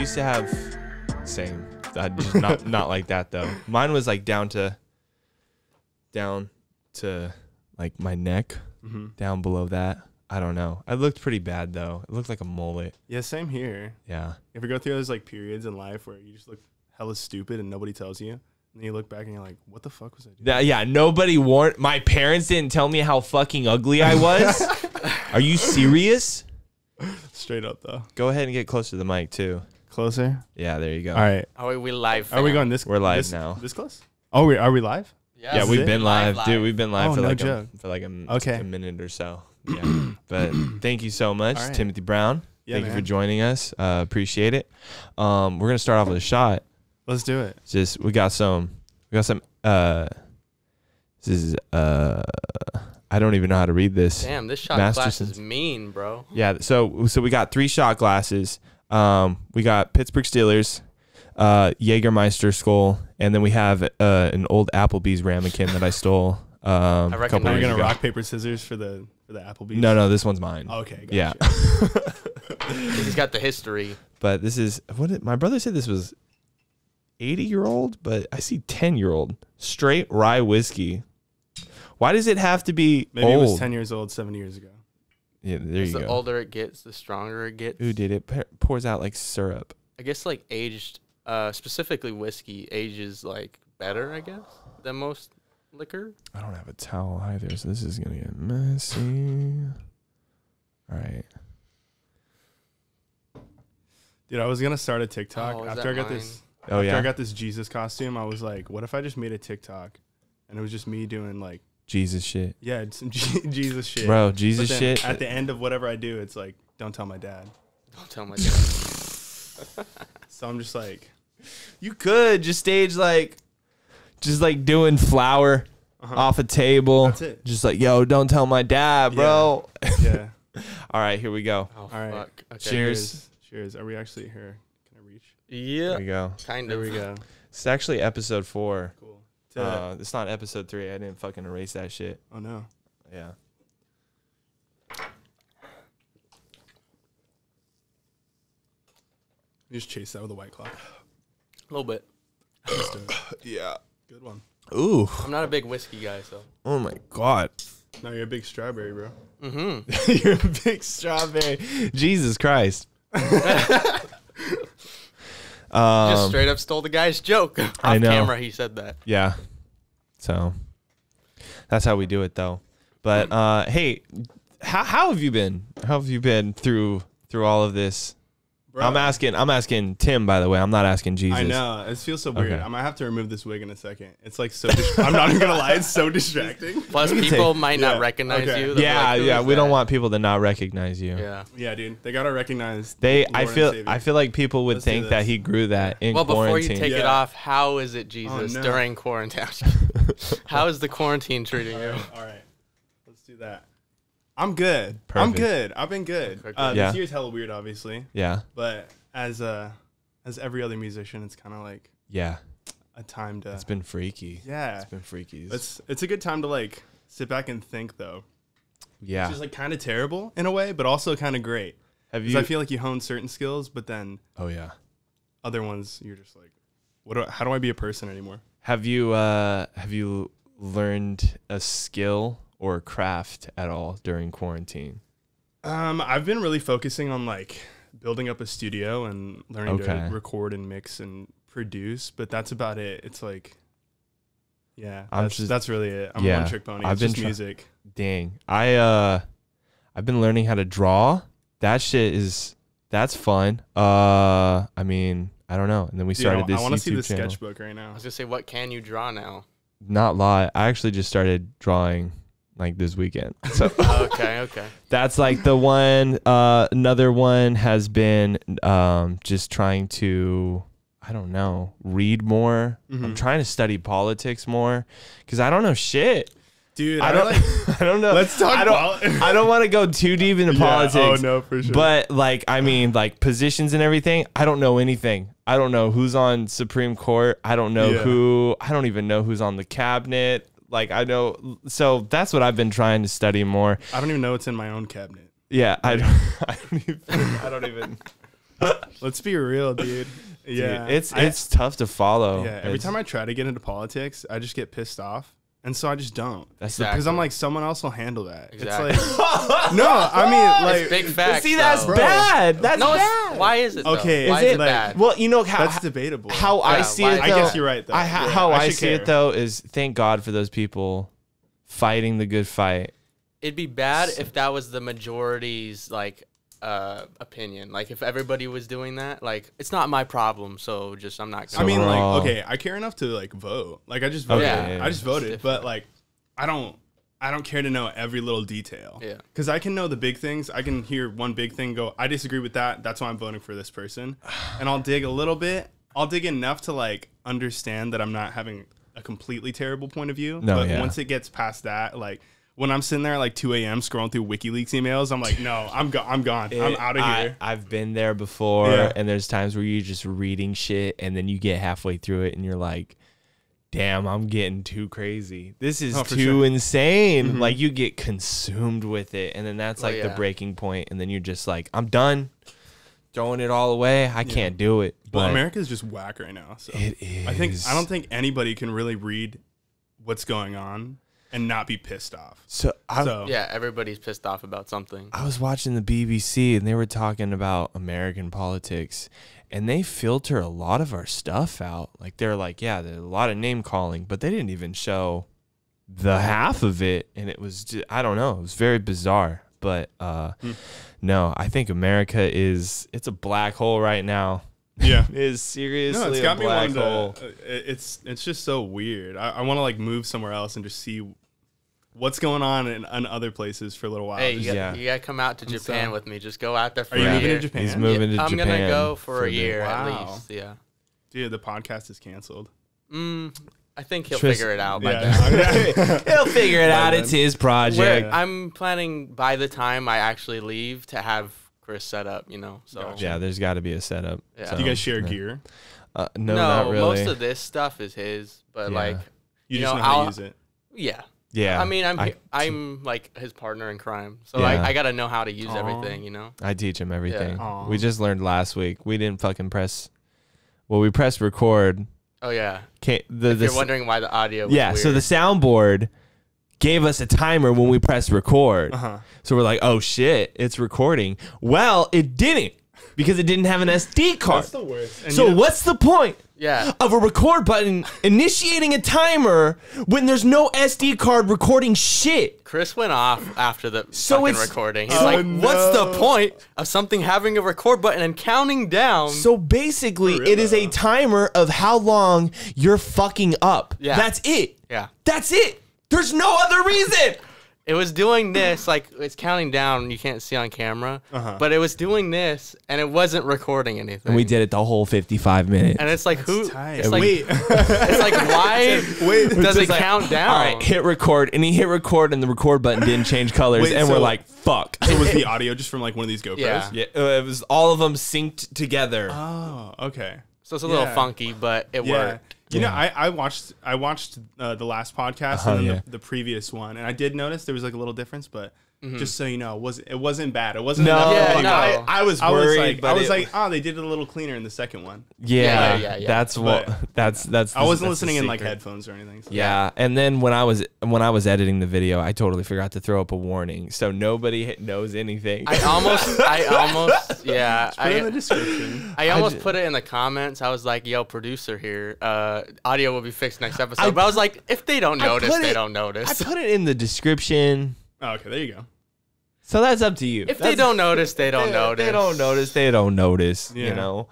used to have same. Just not like that though. Mine was like down to like my neck, down below that. I don't know. I looked pretty bad though. It looked like a mullet. Yeah, same here. Yeah. You ever go through those like periods in life where you just look hella stupid and nobody tells you? And then you look back and you're like, what the fuck was I doing? Yeah, nobody warned. My parents didn't tell me how fucking ugly I was. Are you serious? Straight up though. Go ahead and get closer to the mic too. Closer? Yeah, there you go. All right. Are we live? Fam? Are we going this? We're live now. This close? Oh, are we live? Yeah, we've been live, dude. We've been live for like a minute or so. Yeah. But thank you so much, right. Timothy Brown. Yeah, thank you for joining us. Appreciate it. We're gonna start off with a shot. Let's do it. Just we got some this is I don't even know how to read this. Damn, this shot glass is mean, bro. Yeah, so we got 3 shot glasses. We got Pittsburgh Steelers, Jägermeister skull, and then we have an old Applebee's ramekin that I stole. I reckon you're gonna rock paper scissors for the Applebee's. No, this one's mine. Okay, gotcha. Yeah. He's got the history. But this is my brother said this was 80-year-old, but I see 10-year-old straight rye whiskey. Why does it have to be Maybe old? It was 10 years old 7 years ago. Yeah, there you go. The older it gets, the stronger it gets. Ooh, dude, it pours out like syrup. I guess like aged, specifically whiskey, ages like better, I guess, than most liquor. I don't have a towel either, so this is going to get messy. All right. Dude, I was going to start a TikTok after I got mine? this. Oh, after I got this Jesus costume, I was like, what if I just made a TikTok and it was just me doing like Jesus shit. Yeah, some Jesus shit. Bro, Jesus shit. At the end of whatever I do, it's like, don't tell my dad. Don't tell my dad. So I'm just like, you could just stage like doing flour off a table. That's it. Just like, yo, don't tell my dad, bro. Yeah. All right, here we go. Oh, all right. Fuck. Okay. Cheers. Cheers. Are we actually here? Can I reach? Yeah. There we go. Kind of. There we go. It's actually episode 4. Cool. It's not episode 3. I didn't fucking erase that shit. Oh no. Yeah. You just chase that with a White Claw. A little bit. Let's do it. Yeah. Good one. Ooh. I'm not a big whiskey guy, so. Oh my god. No, you're a big strawberry, bro. Mm-hmm. You're a big strawberry. Jesus Christ. Just straight up stole the guy's joke. I know. Off camera, he said that. Yeah. So that's how we do it, though. But hey, how have you been? How have you been through all of this? Bro. I'm asking Tim, by the way. I'm not asking Jesus. I know. It feels so weird. Okay. I might have to remove this wig in a second. It's like so. I'm not even gonna lie. It's so distracting. Plus, people might not recognize you. Yeah. We don't want people to not recognize you. Yeah. Yeah, dude. They gotta recognize. I feel like people would think that he grew that in quarantine. Well, before you take it off, how is it Jesus during quarantine? How is the quarantine treating you? All right. Let's do that. I'm good. Perfect. I'm good. I've been good. Yeah. This year's hella weird, obviously. Yeah. But as every other musician, it's kind of like a time to. It's been freaky. Yeah. It's been freaky. It's a good time to like sit back and think though. Yeah. Which is like kind of terrible in a way, but also kind of great. Because I feel like you hone certain skills, but then other ones you're just like, how do I be a person anymore? Have you learned a skill or a craft at all during quarantine? I've been really focusing on like building up a studio and learning to record and mix and produce, but that's about it. It's like, that's really it. I'm a one-trick pony. It's just music. Dang. I've been learning how to draw. That shit that's fun. I mean, I don't know. And then we started this. I want to see the channel. sketchbook right now. I was gonna say, what can you draw now? Not lie. I actually just started drawing like this weekend. So okay. that's like the one. Another one has been just trying to, I don't know, read more. I'm trying to study politics more because I don't know shit. Dude, I don't know. Let's talk about I don't want to go too deep into politics. Oh, no, for sure. But like, I mean, like positions and everything, I don't know anything. I don't know who's on Supreme Court. I don't know I don't even know who's on the cabinet. Like I know, so that's what I've been trying to study more. I don't even know what's in my own cabinet. Yeah, I don't even. Let's be real, dude. Yeah, dude, it's tough to follow. Yeah, every time I try to get into politics, I just get pissed off. And so I just don't. That's because I'm like, someone else will handle that. Exactly. It's like, no, I mean, like, it's big facts. See, that's bad. That's bad. Why is it? Okay, though? Why is it bad? Well, you know how that's debatable. How I see it, though, I guess you're right. Though. How I see it though is thank God for those people fighting the good fight. It'd be bad if that was the majority's like opinion. Like if everybody was doing that, like it's not my problem, so just I'm not gonna. I mean, like, okay, I care enough to like vote. Like I just voted. Okay, I just voted, but like I don't care to know every little detail. Yeah. Because I can know the big things. I can hear one big thing, go, I disagree with that. That's why I'm voting for this person. And I'll dig a little bit. I'll dig enough to like understand that I'm not having a completely terrible point of view. No, but once it gets past that, like when I'm sitting there at like 2 a.m. scrolling through WikiLeaks emails, I'm like, no, I'm gone. I'm out of here. I've been there before, and there's times where you're just reading shit, and then you get halfway through it, and you're like, damn, I'm getting too crazy. This is too insane. Like you get consumed with it, and then that's like the breaking point, and then you're just like, I'm done. Throwing it all away. I can't do it. Well, but America's just whack right now. So it is. I don't think anybody can really read what's going on and not be pissed off. So yeah, everybody's pissed off about something. I was watching the BBC and they were talking about American politics, and they filter a lot of our stuff out. Like they're like, yeah, there's a lot of name calling, but they didn't even show the half of it, and it was just, I don't know, it was very bizarre. But no, I think America it's a black hole right now. Yeah, is seriously it's got a black hole. It's just so weird. I want to like move somewhere else and just see what's going on in other places for a little while. Hey, you gotta come out to Japan with me. Just go out there for a year. Are you moving to Japan? He's moving to Japan. I'm gonna go for a year at least. Yeah. Dude, the podcast is canceled. I think he'll figure it out by then. He'll figure it out. It's his project. I'm planning by the time I actually leave to have Chris set up, you know. So yeah, there's got to be a setup. Yeah. So, do you guys share gear? No, not really. Most of this stuff is his, but like you just know how to use it. Yeah. I mean, I'm like his partner in crime, so I gotta know how to use everything, you know. I teach him everything. Yeah. We just learned last week. We didn't fucking press. Well, we pressed record. Oh yeah. If you're wondering why the audio was weird. So the soundboard gave us a timer when we pressed record. So we're like, oh shit, it's recording. Well, it didn't, because it didn't have an SD card. That's the worst. And so what's the point of a record button initiating a timer when there's no SD card recording shit? Chris went off after the fucking recording. He's like, what's the point of something having a record button and counting down? So basically, it is a timer of how long you're fucking up. Yeah. That's it. Yeah. That's it. There's no other reason. It was doing this, like it's counting down. You can't see on camera, but it was doing this, and it wasn't recording anything. And we did it the whole 55 minutes. And it's like, it's like, it's like, why does it count down? All right, hit record, and he hit record, and the record button didn't change colors, and we're like, fuck. So was the audio just from like one of these GoPros? Yeah, it was all of them synced together. Oh, okay. So it's a little funky, but it worked. You know, I watched the last podcast and then the previous one, and I did notice there was like a little difference, but just so you know, it wasn't bad. It wasn't. I was worried. I was like, oh, they did it a little cleaner in the second one. Yeah. That's what. That's. I wasn't listening in like headphones or anything. So. Yeah, and then when I was editing the video, I totally forgot to throw up a warning, so nobody knows anything. I almost, put it in the description. I almost put it in the comments. I was like, "Yo, producer here, audio will be fixed next episode." But I was like, if they don't notice, they don't notice. I put it in the description. Oh, okay, there you go. So that's up to you. If they don't notice, they don't notice. They don't notice. They don't notice. You know.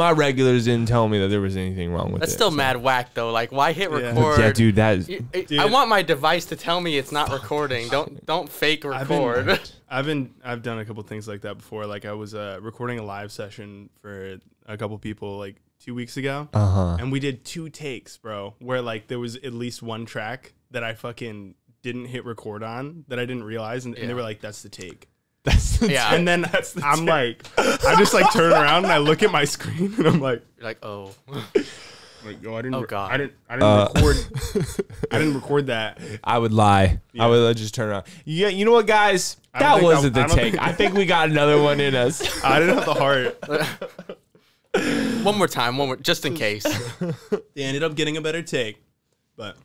my regulars didn't tell me that there was anything wrong with That's it. still mad whack though. Like, why hit Yeah. record? Yeah, dude, that is. I want my device to tell me it's not recording. Don't fake record. I've done a couple things like that before. Like I was recording a live session for a couple people like 2 weeks ago, and we did 2 takes, bro. Where like there was at least one track that I fucking didn't hit record on that I didn't realize, and they were like, "That's the take." Yeah. And then I'm like, I just like turn around and I look at my screen and I'm like, You're like, oh. like, yo, I didn't. Oh, God. I didn't record. I didn't record that. I would lie. Yeah. I would just turn around. Yeah, you know what, guys? I don't That think wasn't I the don't take. think- I think we got another one in us. I didn't have the heart. One more time, just in case. They ended up getting a better take, but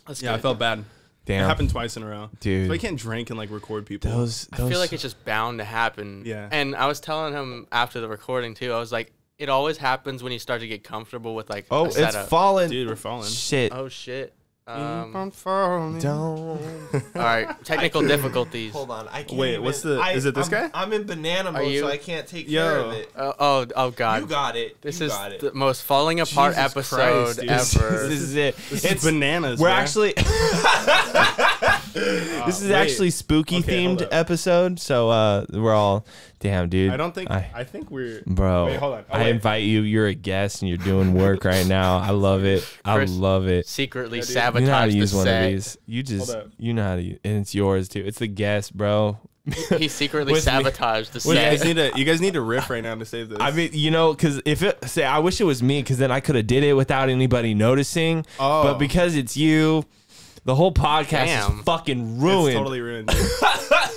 That's yeah, I good. felt bad. Damn, It happened twice in a row, dude. So I can't drink and like record people. I feel like it's just bound to happen. Yeah. And I was telling him after the recording too, I was like, it always happens when you start to get comfortable with like Oh, a it's setup. falling. Dude, we're falling. Shit. Oh shit. Don't. Don't. All right, technical difficulties. Hold on. I can't. Wait, what's the- is it this guy? I'm in banana Are mode, you? so I can't take Yo. care of it. Oh god. You got it. This You is got it. the most falling apart Jesus episode Christ, dude. ever. This is it. This is bananas. We're man. actually. This is wait. actually spooky Okay, hold themed up. episode, so we're all. Damn, dude. I don't think. I think we're. Bro, Wait, hold on. Oh, I wait. invite you. You're a guest, and you're doing work right now. I love it. I Chris, love it. Secretly Yeah, dude. You know how to sabotage the use one set. of these. You just, Hold up. you know how to use, and it's yours too. It's the guest, bro. He secretly With me. sabotaged the Well, set. you guys need to riff right now to save this. I mean, you know, because if it say, I wish it was me, because then I could have did it without anybody noticing. Oh. But because it's you, the whole podcast Damn. is fucking it's ruined. totally ruined. Dude.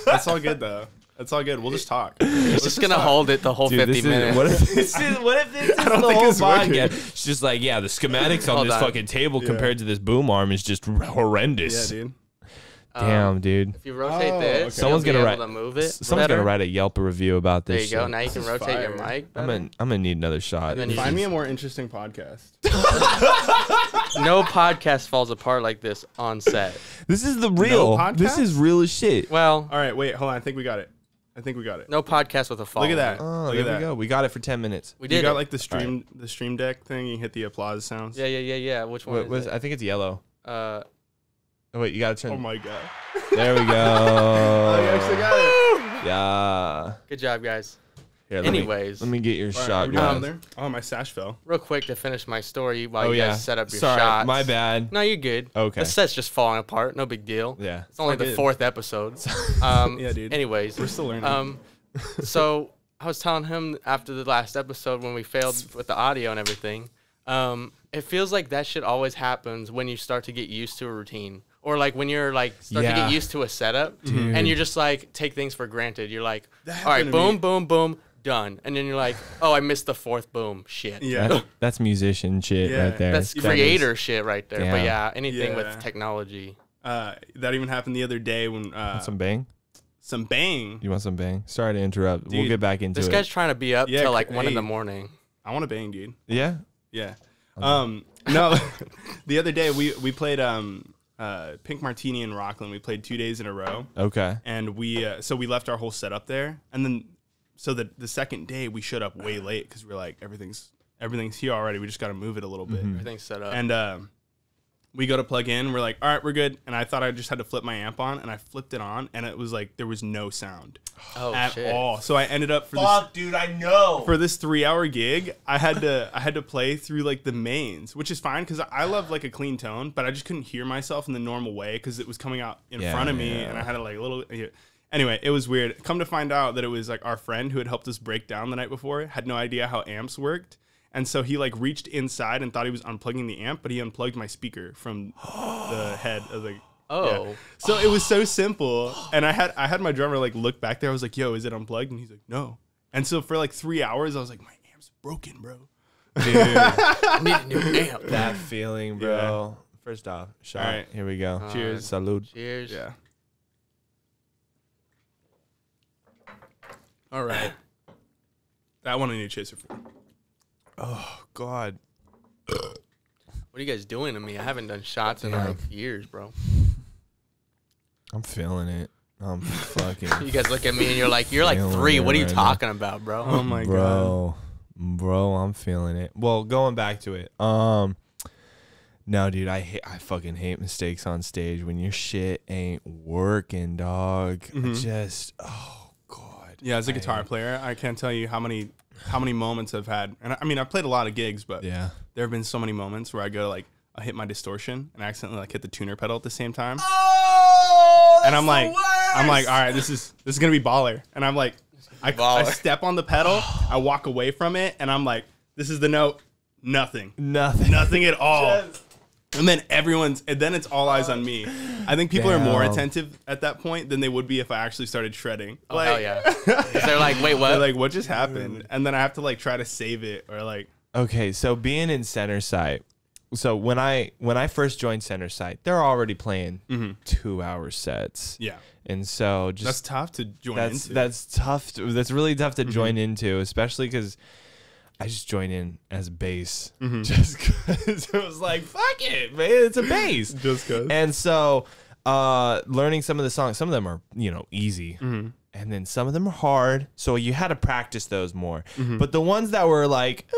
That's all good though. That's all good. We'll just talk. He's just gonna hold it the whole Dude, 50 minutes. What if this is, what if this is don't the think whole it's working. podcast? It's just like, yeah, the schematics on Hold this on. fucking table Yeah. compared to this boom arm is just Yeah, horrendous. dude. Damn, dude. If you rotate Oh, this, okay. you'll Someone's be gonna able write. to move it. Someone's better. gonna write a Yelp review about There this. you go. shit. Now you can is rotate your fire. mic. I'm better. gonna need another shot. And then you Find just- me a more interesting podcast. No podcast falls apart like this on set. This is the real. podcast? This is real as shit. Well, All right, wait, hold on. I think we got it. no podcast with a fall. Look at that. Oh, Look there at we that. go. We got it for 10 minutes. We You did. got it. like the stream deck thing. You can hit the applause sounds. Yeah. Which one What was? is it? I think it's yellow. Oh wait, you gotta turn. Oh my god. There we go. Oh, you actually got it. Yeah. Good job, guys. Here, Anyways. let me get your All right, shot are we doing going. there? Oh, my sash fell. Real quick to finish my story while Oh you yeah. guys set up your Sorry, shots. my bad. No, you're good. Okay. The set's just falling apart. No big deal. Yeah. It's only all the good. 4th episode. Yeah, dude. Anyways. We're still learning. So I was telling him after the last episode when we failed with the audio and everything, it feels like that shit always happens when you start to get used to a routine. Or like when you're like start to Yeah. get used to a setup and you're just like take things for granted. You're like, That all right, happened to boom, me. boom, boom, done. And then you're like, oh, I missed the 4th boom. Shit. Yeah. That's musician shit Yeah. right there. That's That creator shit right there. But Damn. yeah, anything Yeah. with technology. That even happened the other day when Want some bang? some bang. You want some bang? Sorry to interrupt. We'll Dude, get back into This it. guy's trying to be up Yeah, till like 1 in the hey. morning. I want to bang, dude. Yeah. Yeah. No, the other day we played Pink Martini in Rockland. We played 2 days in a row, Okay. and we left our whole setup there, and then so the second day we showed up way late because we're like everything's here already. We just got to move it a little bit, Everything's set up. and we go to plug in. We're like, all right, we're good. And I thought I just had to flip my amp on, and I flipped it on, and it was like there was no sound oh at shit. all. So I ended up for dude, I know. for this 3-hour gig, I had to play through like the mains, which is fine because I love like a clean tone, but I just couldn't hear myself in the normal way because it was coming out in front of me, yeah. and I had to like a little. Anyway, it was weird. Come to find out that it was like our friend who had helped us break down the night before had no idea how amps worked. And so he like reached inside and thought he was unplugging the amp, but he unplugged my speaker from the head of the. Oh. Yeah. So it was so simple, and I had my drummer like look back there. I was like, "Yo, is it unplugged?" And he's like, "No." And so for like 3 hours, I was like, "My amp's broken, bro." Dude, I need a new amp. that feeling, bro. First off, shot. All right. Here we go. Cheers. Salud. Cheers. Yeah. All right. That one I need a chaser for. Oh God. What are you guys doing to me? I haven't done shots in Damn. like years, bro. I'm feeling it. I'm fucking. You guys look at me and you're like Feeling 3. What are you it right talking about, bro? Oh my god. Bro. Bro, I'm feeling it. Well, going back to it. No, dude, I fucking hate mistakes on stage when your shit ain't working, dog. Oh god. Yeah, as a guitar player, I can't tell you how many moments I've had. And I mean, I've played a lot of gigs, but yeah, there have been so many moments where I go like, I hit my distortion and I accidentally like hit the tuner pedal at the same time. Oh, and I'm like, all right, this is gonna be baller. And I'm like, I step on the pedal, I walk away from it, and I'm like, this is the note. Nothing at all. And then it's all eyes on me. I think people are more attentive at that point than they would be if I actually started shredding. Oh, hell yeah. They're like, wait, what? They're like, what just happened? And then I have to like try to save it or like. Okay, so being in Centersight, so when I first joined Centersight, they're already playing 2-hour sets. Yeah. And so that's tough to join into. That's tough. That's really tough to join into, especially because I just joined in as bass just because it was like, fuck it, man, it's a bass. Just because. And so learning some of the songs, some of them are, easy. And then some of them are hard. So you had to practice those more. But the ones that were like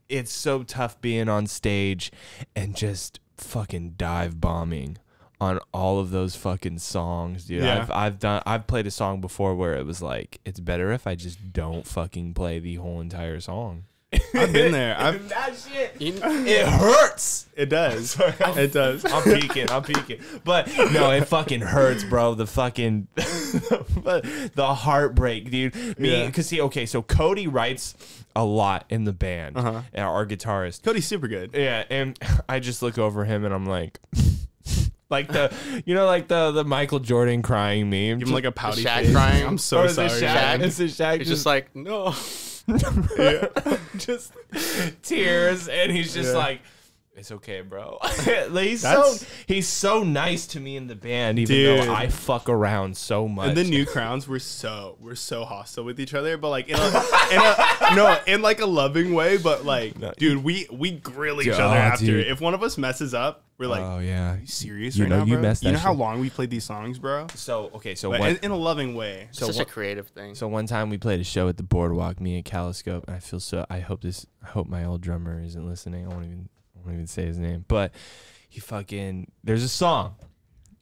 it's so tough being on stage and just fucking dive bombing on all of those fucking songs, dude. Yeah. I've played a song before where it was like, it's better if I just don't fucking play the whole entire song. I've been there. That shit, it hurts. It does. It does. I'm peeking. But no, it fucking hurts, bro. The fucking the heartbreak, dude. Because so Cody writes a lot in the band, and our guitarist. Cody's super good. Yeah, and I just look over him and I'm like. Like the Michael Jordan crying meme. Give him like a pouty Shaq face. crying. I'm so sorry. It's a Shaq. He's just like, no. Just tears, and he's just like, it's okay, bro. He's so nice to me in the band, even though I fuck around so much. And the new crowns we're so hostile with each other, but like in like a loving way. But like, dude, we grill each other after. Dude. If one of us messes up, we're like, oh yeah, are you serious right now, bro? You know how long we played these songs, bro? So in a loving way. It's such a creative thing. So one time we played a show at the Boardwalk, me and Caliscope, and I hope my old drummer isn't listening. I won't even say his name, but there's a song.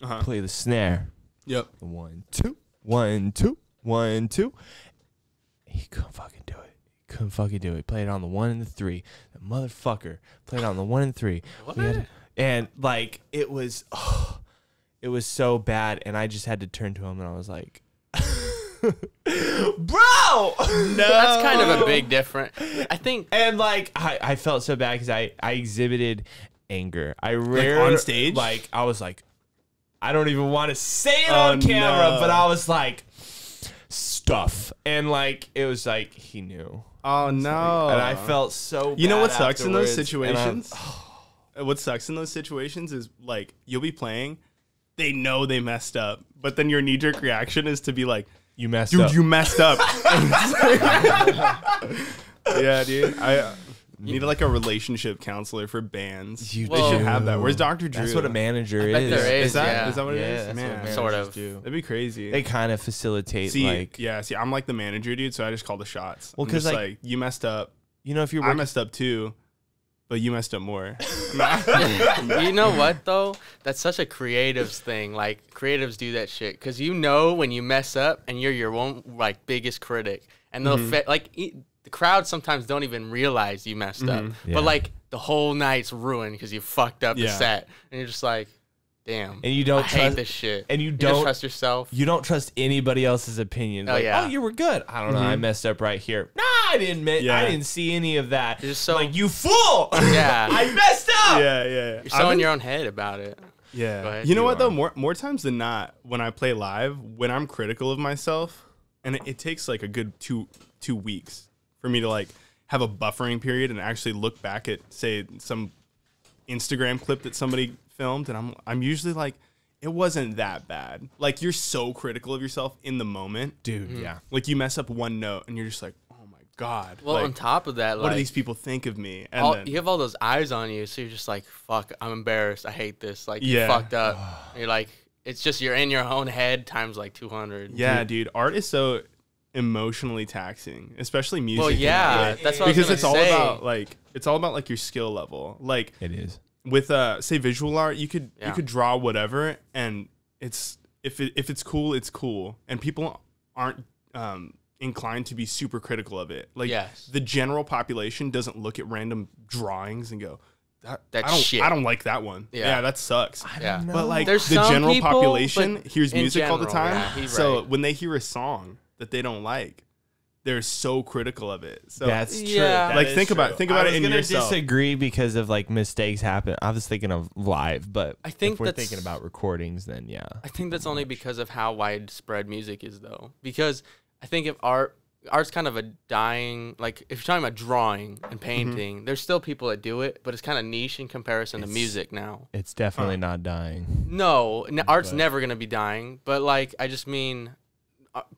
Play the snare. Yep. 1 2 1 2 1 2. He couldn't fucking do it. Played it on the 1 and the 3. The motherfucker played it on the 1 and 3. What? And like it was so bad, and I just had to turn to him and I was like, bro, no. That's kind of a big difference, I think. And like I felt so bad because I exhibited anger. I rarely on stage. Like I was like, I don't even want to say it on camera, but I was like, stuff, and like it was like he knew. Oh no! And I felt so. You know what sucks afterwards, in those situations? What sucks in those situations is like you'll be playing, they know they messed up, but then your knee-jerk reaction is to be like, you messed up. Dude, you messed up. Yeah, dude. I need like a relationship counselor for bands. They should have that. Where's Dr. Drew? That's what a manager I bet is. there Is that yeah. what it is? That's Man, what sort managers of. do. That'd be crazy. They kind of facilitate See, I'm like the manager, dude, so I just call the shots. Well, I'm just like you messed up. if you're I messed up too, but you messed up more. You know what though? That's such a creatives thing. Like creatives do that shit because when you mess up and you're your own like biggest critic, and they'll the crowd sometimes don't even realize you messed up, but like the whole night's ruined because you fucked up the set, and you're just like, damn. And you don't hate this shit. And you just don't trust yourself. You don't trust anybody else's opinion. Oh, Like, yeah. oh, you were good. I don't know. I messed up right here. Nah, I didn't. I didn't see any of that. You're just so like, you fool. Yeah. I messed up. Yeah. You're so in your own head about it. Yeah. Go ahead. You know what though? More times than not, when I play live, when I'm critical of myself, and it takes like a good two weeks for me to like have a buffering period and actually look back at say some Instagram clip that somebody filmed, and I'm usually like, it wasn't that bad. Like you're so critical of yourself in the moment, Dude, yeah. Like you mess up one note and you're just like, oh my God. Well, like, on top of that, what like, do these people think of me? And then, you have all those eyes on you, so you're just like, fuck, I'm embarrassed. I hate this. Like, you Yeah. fucked up. And you're like, it's just you're in your own head times like 200. yeah, dude, art is so emotionally taxing, especially music. Well, yeah, that's what because I was it's all say. about like your skill level. Like It is. with say visual art, you could draw whatever, and it's if it's cool, it's cool, and people aren't inclined to be super critical of it. Like the general population doesn't look at random drawings and go, I don't like that one. Yeah, that sucks. Yeah, but like there's the some general people, population hears music all the general, time. So when they hear a song that they don't like, they're so critical of it. So That's true. Yeah. like think about it in yourself. I was gonna disagree because of like mistakes happen. I was thinking of live, but I think if we're that's- thinking about recordings, then yeah. I think that's only because of how widespread music is, though. Because I think if art's kind of a dying, like if you're talking about drawing and painting, there's still people that do it, but it's kind of niche in comparison to music now. It's definitely not dying. No, art's never gonna be dying, but like I just mean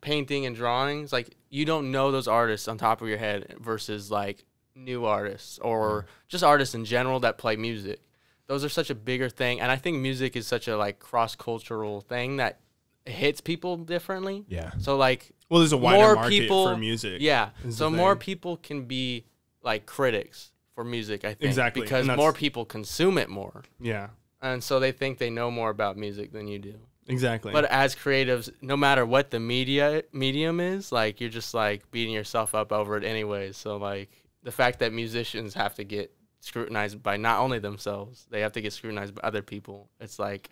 painting and drawings. Like you don't know those artists on top of your head versus like new artists or just artists in general that play music. Those are such a bigger thing, and I think music is such a like cross-cultural thing that hits people differently. Yeah. So like, well, there's a wider more market people for music. Yeah. is So the more thing. people can be like critics for music, I think. Exactly, Because and that's- more people consume it more. Yeah, And so they think they know more about music than you do. exactly. But as creatives, no matter what the medium is, like you're just like beating yourself up over it anyways. So like the fact that musicians have to get scrutinized by not only themselves, they have to get scrutinized by other people. It's like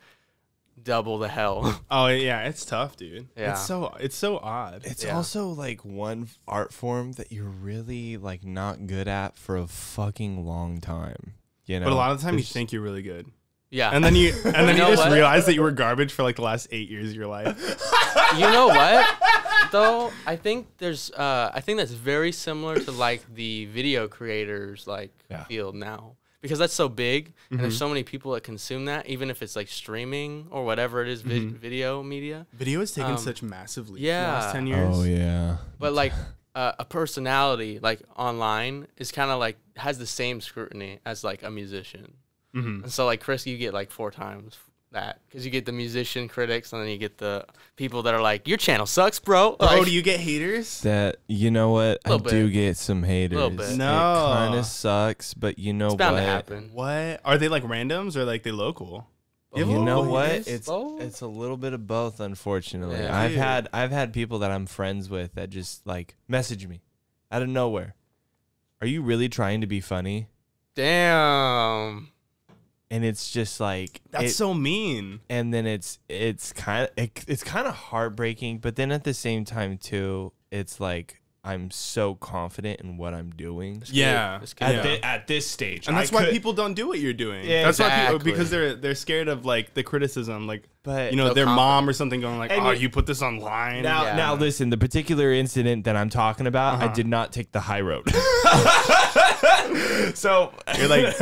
double the hell. Oh yeah, it's tough, dude. Yeah. It's so odd. It's Yeah. also like one art form that you're really like not good at for a fucking long time. You know, But a lot of the time you There's- think you're really good. Yeah. And then you know just what? realize that you were garbage for like the last 8 years of your life. You know what? Though I think I think that's very similar to like the video creators like field now, because that's so big and there's so many people that consume that, even if it's like streaming or whatever it is, video media. Video has taken such massive leaps in the yeah. last 10 years. Oh yeah. But like a personality like online is kind of like has the same scrutiny as like a musician. And so like Chris, you get like 4 times that because you get the musician critics and then you get the people that are like, your channel sucks, bro. Bro, Like, do you get haters? That you know what? I Little do bit. get some haters. Little bit. No. It kind of sucks, but you know it's bound what? to happen. What? Are they like randoms or like they local? You know both. what? Yes. It's a little bit of both, unfortunately. Yeah. I've had people that I'm friends with that just like message me out of nowhere. Are you really trying to be funny? Damn. And it's just like That's so mean. and then it's kind of heartbreaking, but then at the same time too, it's like I'm so confident in what I'm doing. Yeah. It's At, good. at this stage, And that's I why could- people don't do what you're doing. Yeah, that's why people, exactly. because they're scared of like the criticism, like But you know No their confidence. mom or something going like, And "Oh, you- you put this online." Now, Yeah. now listen, the particular incident that I'm talking about, I Uh-huh. did not take the high road. So You're like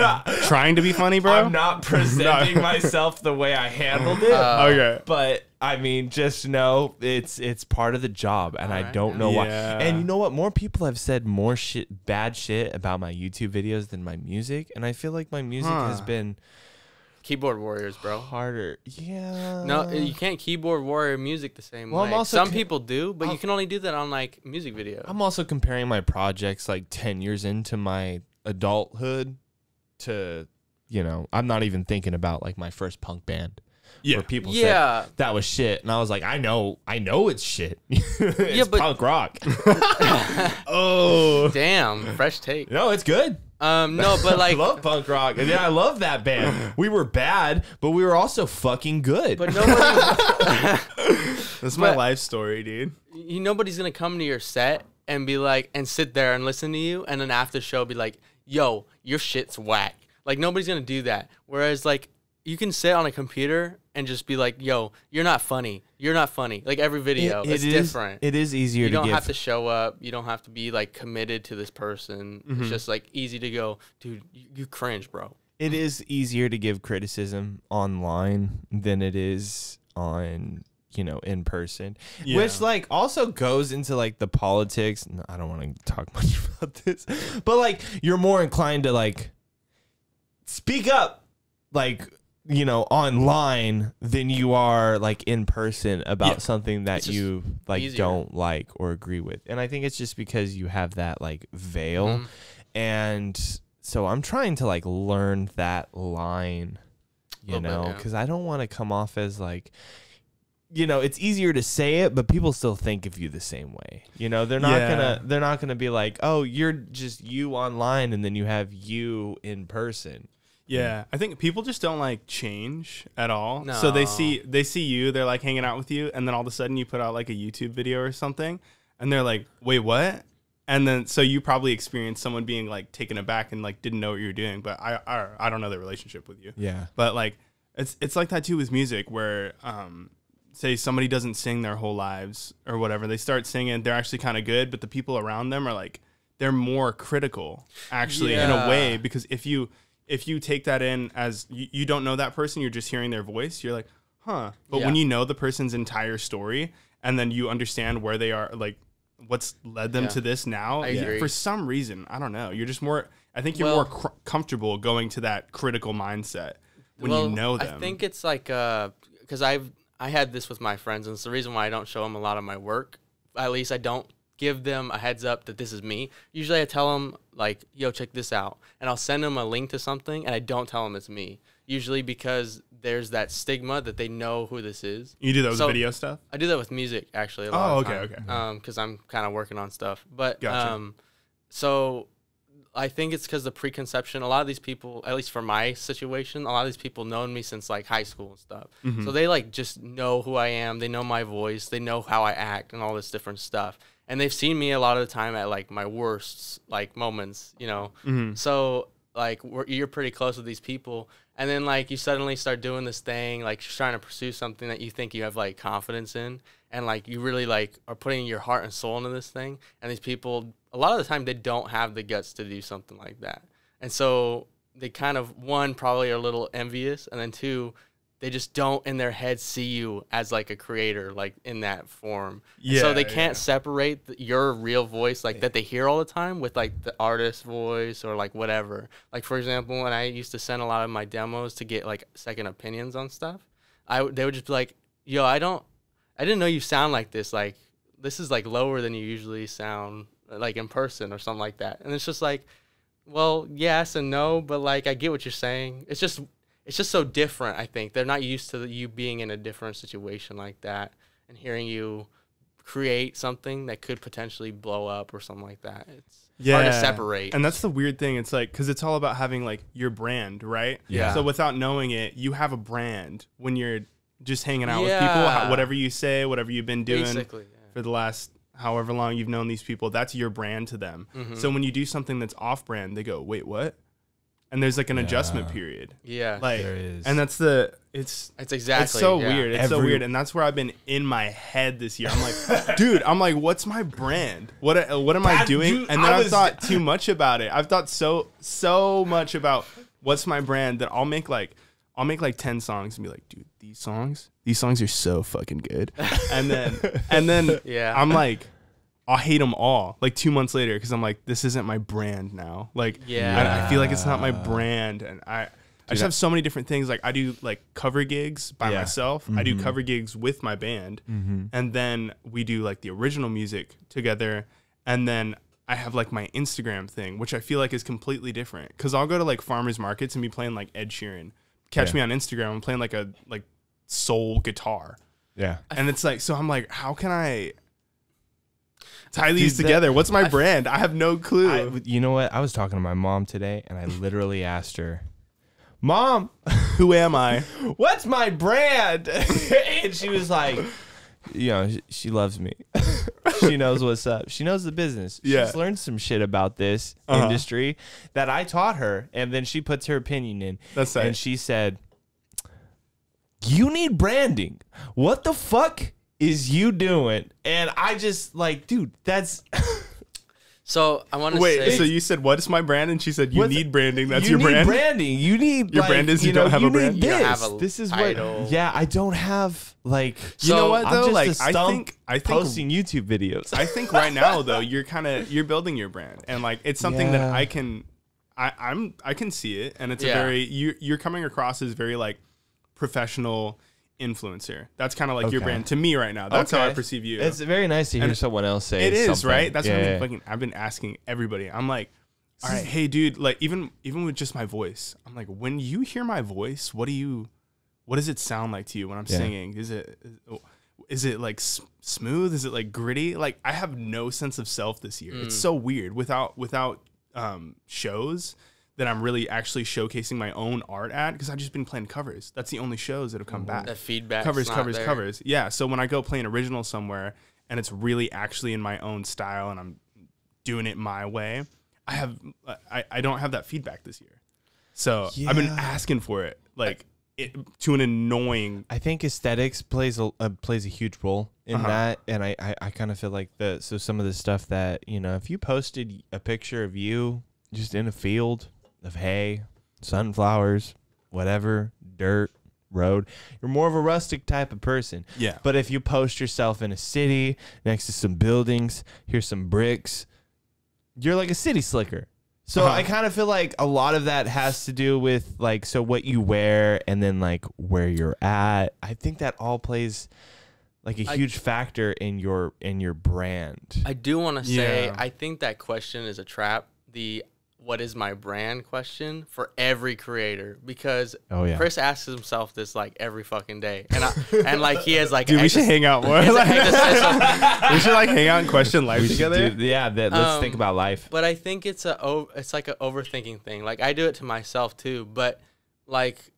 trying to be funny, bro. I'm not presenting myself the way I handled it. Okay. But I mean, just know it's part of the job, and I Alright. don't know why. Yeah. And you know what? More people have said more bad shit about my YouTube videos than my music, and I feel like my music has Huh. been Keyboard warriors, bro. harder. Yeah. No, you can't keyboard warrior music the same Well, way. I'm also Some co- people do, but you can only do that on like music videos. I'm also comparing my projects like 10 years into my adulthood to, you know, I'm not even thinking about like my first punk band. Yeah. Where people Yeah. said that was shit. And I was like, I know it's shit. It's but- punk rock. Oh. Damn, fresh take. No, it's good. No, but I like, love punk rock. And yeah, I love that band. We were bad, but we were also fucking good. but nobody, That's my But- life story, dude. nobody's gonna come to your set and be like, and sit there and listen to you, and then after the show be like, yo, your shit's whack. Like nobody's gonna do that. Whereas like, you can sit on a computer and just be like, yo, you're not funny. You're not funny. Like every video, it's different. It is easier You to don't give. have to show up. You don't have to be like committed to this person. It's just like easy to go, dude, you cringe, bro. It is easier to give criticism online than it is on, you know, in person. Yeah. Which like also goes into like the politics. No, I don't want to talk much about this, but like you're more inclined to like speak up, like you know, online than you are like in person about something that you like easier. Don't like or agree with. And I think it's just because you have that like veil. And so I'm trying to like learn that line, you know, because I don't want to come off as like, you know, it's easier to say it, but people still think of you the same way. You know, they're not gonna be like, oh, you're just you online and then you have you in person. Yeah, I think people just don't like change at all. No. So they see you, they're like hanging out with you, and then all of a sudden you put out like a YouTube video or something, and they're like, wait, what? And then so you probably experienced someone being like taken aback and like didn't know what you were doing. But I don't know the relationship with you. Yeah. But like it's like that too with music where say somebody doesn't sing their whole lives or whatever, they start singing, they're actually kind of good, but the people around them are like they're more critical actually in a way, because if you take that in as you don't know that person, you're just hearing their voice, you're like, huh. But when you know the person's entire story and then you understand where they are, like what's led them to this now, for some reason, I don't know. You're just more, I think you're more comfortable going to that critical mindset when you know them. I think it's like, because I had this with my friends, and it's the reason why I don't show them a lot of my work. At least I don't give them a heads up that this is me. Usually I tell them like, yo, check this out. And I'll send them a link to something and I don't tell them it's me. Usually because there's that stigma that they know who this is. You do that with video stuff? I do that with music actually a lot of okay. Because I'm kind of working on stuff. But gotcha. So I think it's because the preconception, a lot of these people, at least for my situation, a lot of these people known me since like high school and stuff. So they like just know who I am. They know my voice. They know how I act and all this different stuff. And they've seen me a lot of the time at like my worst like moments, you know. So like you're pretty close with these people, and then like you suddenly start doing this thing, like you're trying to pursue something that you think you have like confidence in, and like you really like are putting your heart and soul into this thing. And these people, a lot of the time, they don't have the guts to do something like that, and so they kind of, one, probably are a little envious, and then two, they just don't in their head see you as like a creator, like in that form. Yeah. So they can't separate your real voice, like that they hear all the time, with like the artist voice or like whatever. Like for example, when I used to send a lot of my demos to get like second opinions on stuff, they would just be like, yo, I didn't know you sound like this. Like this is like lower than you usually sound like in person or something like that. And it's just like, well, yes and no, but like I get what you're saying. It's just so different, I think. They're not used to you being in a different situation like that and hearing you create something that could potentially blow up or something like that. It's hard to separate. And that's the weird thing. It's like, because it's all about having like your brand, right? Yeah. So without knowing it, you have a brand when you're just hanging out with people. Whatever you say, whatever you've been doing for the last however long you've known these people, that's your brand to them. So when you do something that's off-brand, they go, wait, what? And there's like an adjustment period. Yeah. Like, there is. And it's exactly. It's so weird. It's so weird. And that's where I've been in my head this year. I'm like, dude, what's my brand? What am I doing? Dude, and then I've thought too much about it. I've thought so much about what's my brand that I'll make like 10 songs and be like, dude, these songs are so fucking good. and then I'm like, I'll hate them all like 2 months later because I'm like, this isn't my brand now. Like, I feel like it's not my brand. And I just have so many different things. Like I do like cover gigs by myself. I do cover gigs with my band. And then we do like the original music together. And then I have like my Instagram thing, which I feel like is completely different. Cause I'll go to like farmers markets and be playing like Ed Sheeran. Catch me on Instagram. I'm playing like a soul guitar. Yeah. And it's like, so I'm like, how can I tie these together? What's my brand? I have no clue. You know what? I was talking to my mom today, and I literally asked her, Mom, who am I? What's my brand? And she was like, you know, she loves me. She knows what's up. She knows the business. She's learned some shit about this industry that I taught her, and then she puts her opinion in. That's right. And she said, you need branding. What the fuck is you doing? And I just like, dude, that's so I want to say, so you said, what is my brand? And she said, you need branding. That's your brand. Branding. You need your brand is you don't have a brand. This is what I don't have like, you know what though? Like I think posting YouTube videos. I think right now though, you're building your brand, and like it's something that I can see it, and it's a very you're coming across as very like professional influencer. That's kind of like your brand to me right now. That's how I perceive you. It's very nice to hear someone else say it is something. right. That's what I've been asking everybody. I'm like, all right, hey dude, like even with just my voice, I'm like, when you hear my voice, what does it sound like to you when I'm singing? Is it like smooth? Is it like gritty? Like I have no sense of self this year. It's so weird without shows that I'm really actually showcasing my own art at, because I've just been playing covers. That's the only shows that have come back. The feedback, covers. Yeah. So when I go play an original somewhere and it's really actually in my own style and I'm doing it my way, I don't have that feedback this year. So I've been asking for it, like to an annoying. I think aesthetics plays a huge role in that, and I kind of feel like some of the stuff that, you know, if you posted a picture of you just in a field of hay, sunflowers, whatever, dirt, road, you're more of a rustic type of person. Yeah. But if you post yourself in a city next to some buildings, here's some bricks, you're like a city slicker. So I kind of feel like a lot of that has to do with like, so what you wear and then like where you're at. I think that all plays like a huge factor in your brand. I do want to say, I think that question is a trap. The what is my brand question for every creator, because Chris asks himself this like every fucking day, and like he has like, dude, we should hang out more. We should like hang out and question life together. Let's think about life. But I think it's like an overthinking thing. Like I do it to myself too, but like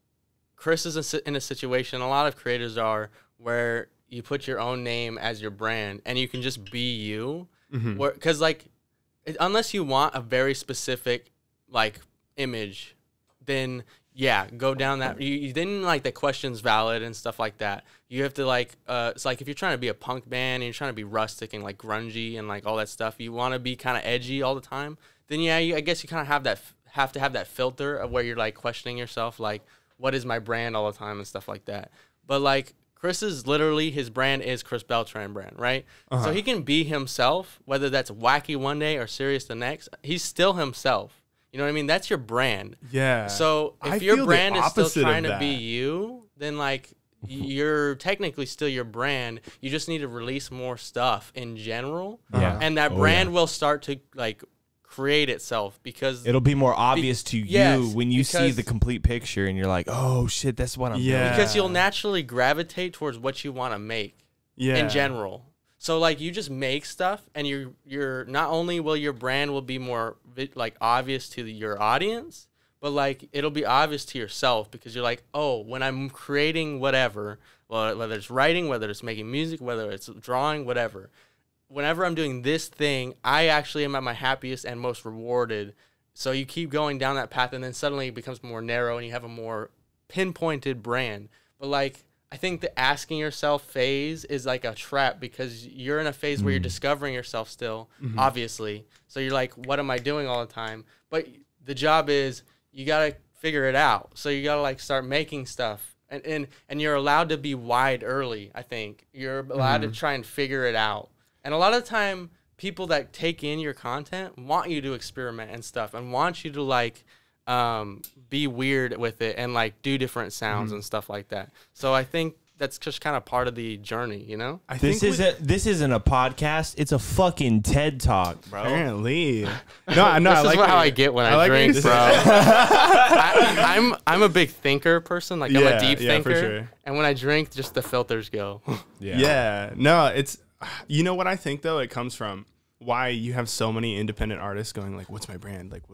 Chris is in a situation, a lot of creators are, where you put your own name as your brand and you can just be you, because like, unless you want a very specific like image, then go down that. You then like the question's valid and stuff like that. You have to like it's like if you're trying to be a punk band and you're trying to be rustic and like grungy and like all that stuff, you want to be kind of edgy all the time. Then I guess you kind of have to have that filter of where you're like questioning yourself, like what is my brand all the time and stuff like that. But like Chris is literally, his brand is Xris Beltran brand, right? So he can be himself, whether that's wacky one day or serious the next. He's still himself. You know what I mean? That's your brand. Yeah. So if your brand is still trying to be you, then like you're technically still your brand. You just need to release more stuff in general. And that brand will start to like create itself, because it'll be more obvious to you when you see the complete picture and you're like, oh shit, that's what I'm doing. Because you'll naturally gravitate towards what you want to make in general. So like you just make stuff, and you're not only will your brand will be more like obvious to your audience, but like it'll be obvious to yourself, because you're like, oh, when I'm creating whatever, well, whether it's writing, whether it's making music, whether it's drawing, whatever, whenever I'm doing this thing, I actually am at my happiest and most rewarded. So you keep going down that path, and then suddenly it becomes more narrow and you have a more pinpointed brand. But like, I think the asking yourself phase is like a trap, because you're in a phase where you're discovering yourself still, obviously. So you're like, what am I doing all the time? But the job is you got to figure it out. So you got to like start making stuff, and you're allowed to be wide early. I think you're allowed to try and figure it out. And a lot of the time, people that take in your content want you to experiment and stuff, and want you to like be weird with it and like do different sounds and stuff like that. So I think that's just kind of part of the journey, you know? This isn't a podcast. It's a fucking TED Talk, bro. Apparently. No, this is how I get when I drink, bro. I'm a big thinker person. Like I'm a deep thinker. For sure. And when I drink, just the filters go. Yeah. No, it's... You know what I think, though? It comes from why you have so many independent artists going like, what's my brand? Like,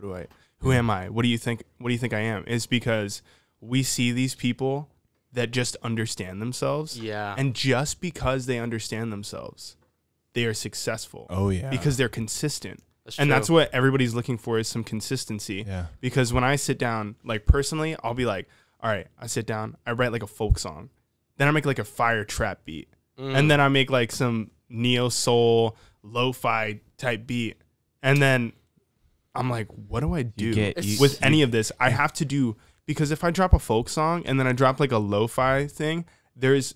who am I? What do you think I am? It's because we see these people that just understand themselves. Yeah. And just because they understand themselves, they are successful. Oh, yeah. Because they're consistent. That's what everybody's looking for, is some consistency. Yeah. Because when I sit down, like personally, I'll be like, all right, I sit down, I write like a folk song. Then I make like a fire trap beat. And then I make like some neo soul lo-fi type beat, and then I'm like, what do I do with any of this? I have to do, because if I drop a folk song and then I drop like a lo-fi thing, there's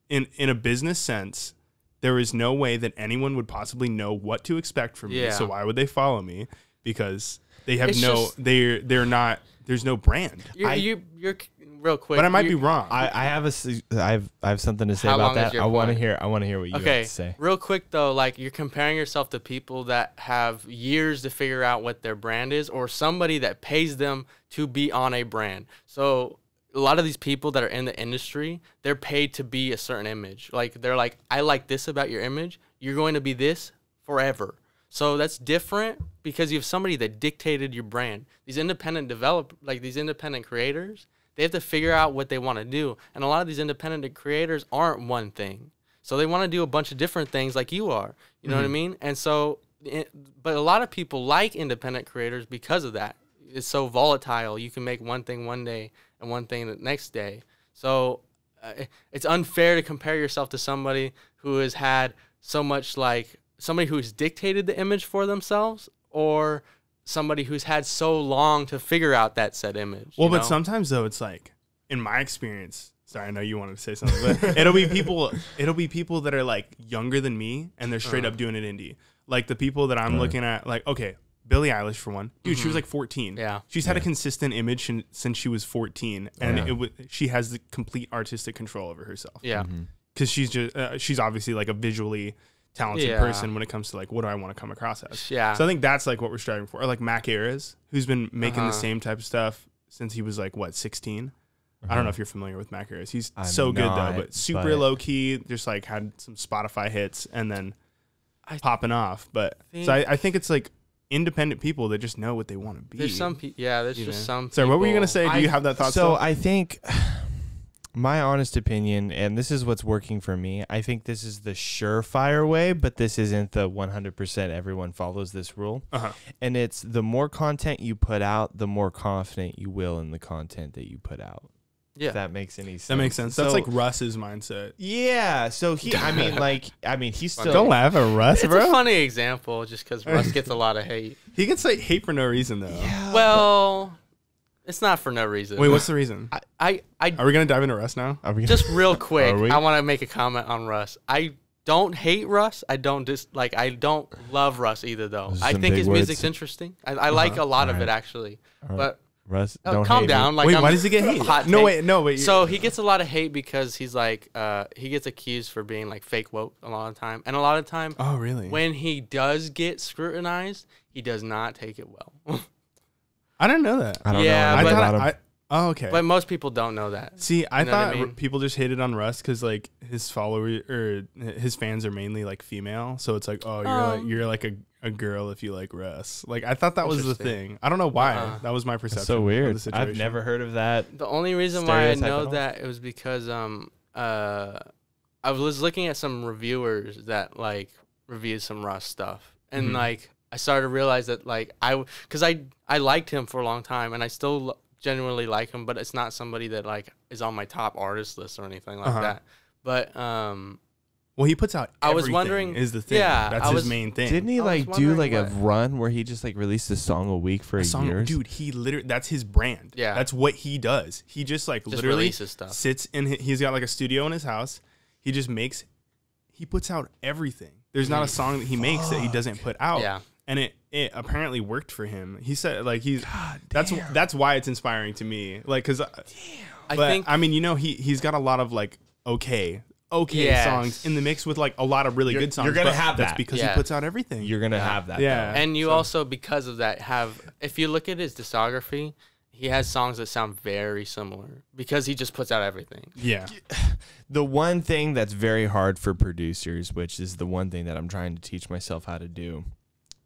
in a business sense, there is no way that anyone would possibly know what to expect from me. So why would they follow me? Because they have they're not, there's no brand. real quick. But I might be wrong. I have something to say How about long is that. your I want to point? hear what you Okay, have to say. real quick though, like you're comparing yourself to people that have years to figure out what their brand is, or somebody that pays them to be on a brand. So a lot of these people that are in the industry, they're paid to be a certain image. Like they're like, I like this about your image. You're going to be this forever. So that's different because you have somebody that dictated your brand. These independent these independent creators, they have to figure out what they want to do. And a lot of these independent creators aren't one thing. So they want to do a bunch of different things like you are. You know what I mean? And so, but a lot of people like independent creators because of that. It's so volatile. You can make one thing one day and one thing the next day. So it's unfair to compare yourself to somebody who has had so much, like somebody who's dictated the image for themselves, or somebody who's had so long to figure out that said image. Well, but sometimes though, it's like, in my experience, sorry, I know you wanted to say something, but it'll be people that are like younger than me and they're straight up doing it indie. Like the people that I'm looking at, like, okay, Billie Eilish for one. Dude, she was like 14. Yeah. She's had a consistent image since she was 14, and she has the complete artistic control over herself. Yeah. Because she's obviously like a visually talented person when it comes to like, what do I want to come across as? Yeah. So I think that's like what we're striving for. Or like Mac Ayres, who's been making the same type of stuff since he was like, what, 16? I don't know if you're familiar with Mac Ayres. He's so good though, but super low key, just like had some Spotify hits and then popping off. But so I think it's like independent people that just know what they want to be. There's some people, there's just some Sorry, people. what were you going to say? Do you have that thought? So still? I think my honest opinion, and this is what's working for me, I think this is the surefire way, but this isn't the 100% everyone follows this rule. And it's the more content you put out, the more confident you will in the content that you put out. Yeah. If that makes any sense. That makes sense. That's So, like Russ's mindset. yeah. So he's still. Don't laugh at Russ, It's bro. a funny example just because Russ gets a lot of hate. He gets like hate for no reason though. Yeah, Well, it's not for no reason. Wait, what's the reason? I Are we gonna dive into Russ now? Are we just real quick, Are we? I want to make a comment on Russ. I don't hate Russ. I don't love Russ either though. Those are I some think big his words. music's interesting. I like a lot of Alright. it actually. Alright. But Russ, don't calm hate down. Me. Like, Wait, I'm why does he get hate? hot No, take. wait. So he gets a lot of hate because he's like, he gets accused for being like fake woke a lot of time, and a lot of time, Oh, really? when he does get scrutinized, he does not take it well. I didn't know that. I don't Yeah, know I anything but- about him. Oh, okay. But most people don't know that. See, I You know what I thought mean? people just hated on Russ because like his followers or his fans are mainly like female. So it's like, oh, you're like a girl if you like Russ. Like I thought that was the Interesting. thing. I don't know why. That was my That's perception. so of weird. the I've situation. never heard of that. The only reason why I Stereotype at know all? that it was because I was looking at some reviewers that like reviewed some Russ stuff, and like I started to realize that like because I liked him for a long time, and I still genuinely like him, but it's not somebody that like is on my top artist list or anything like that. But Well, he puts out. I was everything wondering- is the thing. yeah, that's I his was- main thing. Didn't he I was like do wondering like a what- run where he just like released a song a week for a year? Dude, he literally that's his brand. Yeah. That's what he does. He just like Just literally releases stuff. sits in he's got like a studio in his house. He just he puts out everything. There's not a song that he makes that he doesn't put out. Yeah. And it apparently worked for him. He said like that's why it's inspiring to me. Like cuz I but think I mean, you know, he's got a lot of like okay Yes. songs in the mix with like a lot of really good songs. you're gonna but have that's that. because Yeah. he puts out everything. You're gonna have that. Yeah. though. and you also, because of that, if you look at his discography, he has songs that sound very similar because he just puts out everything. Yeah. The one thing that's very hard for producers, which is the one thing that I'm trying to teach myself how to do,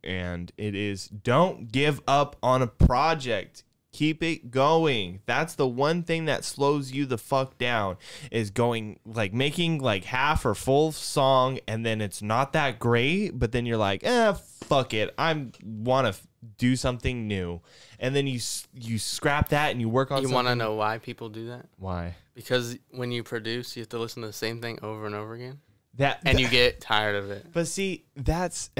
and it is don't give up on a project. Keep it going. That's the one thing that slows you the fuck down, is going like making like half or full song and then it's not that great, but then you're like, fuck it. I want to do something new. And then you scrap that and you work on You something. want to know why people do that? Why? Because when you produce, you have to listen to the same thing over and over again, That and you get tired of it. But see, that's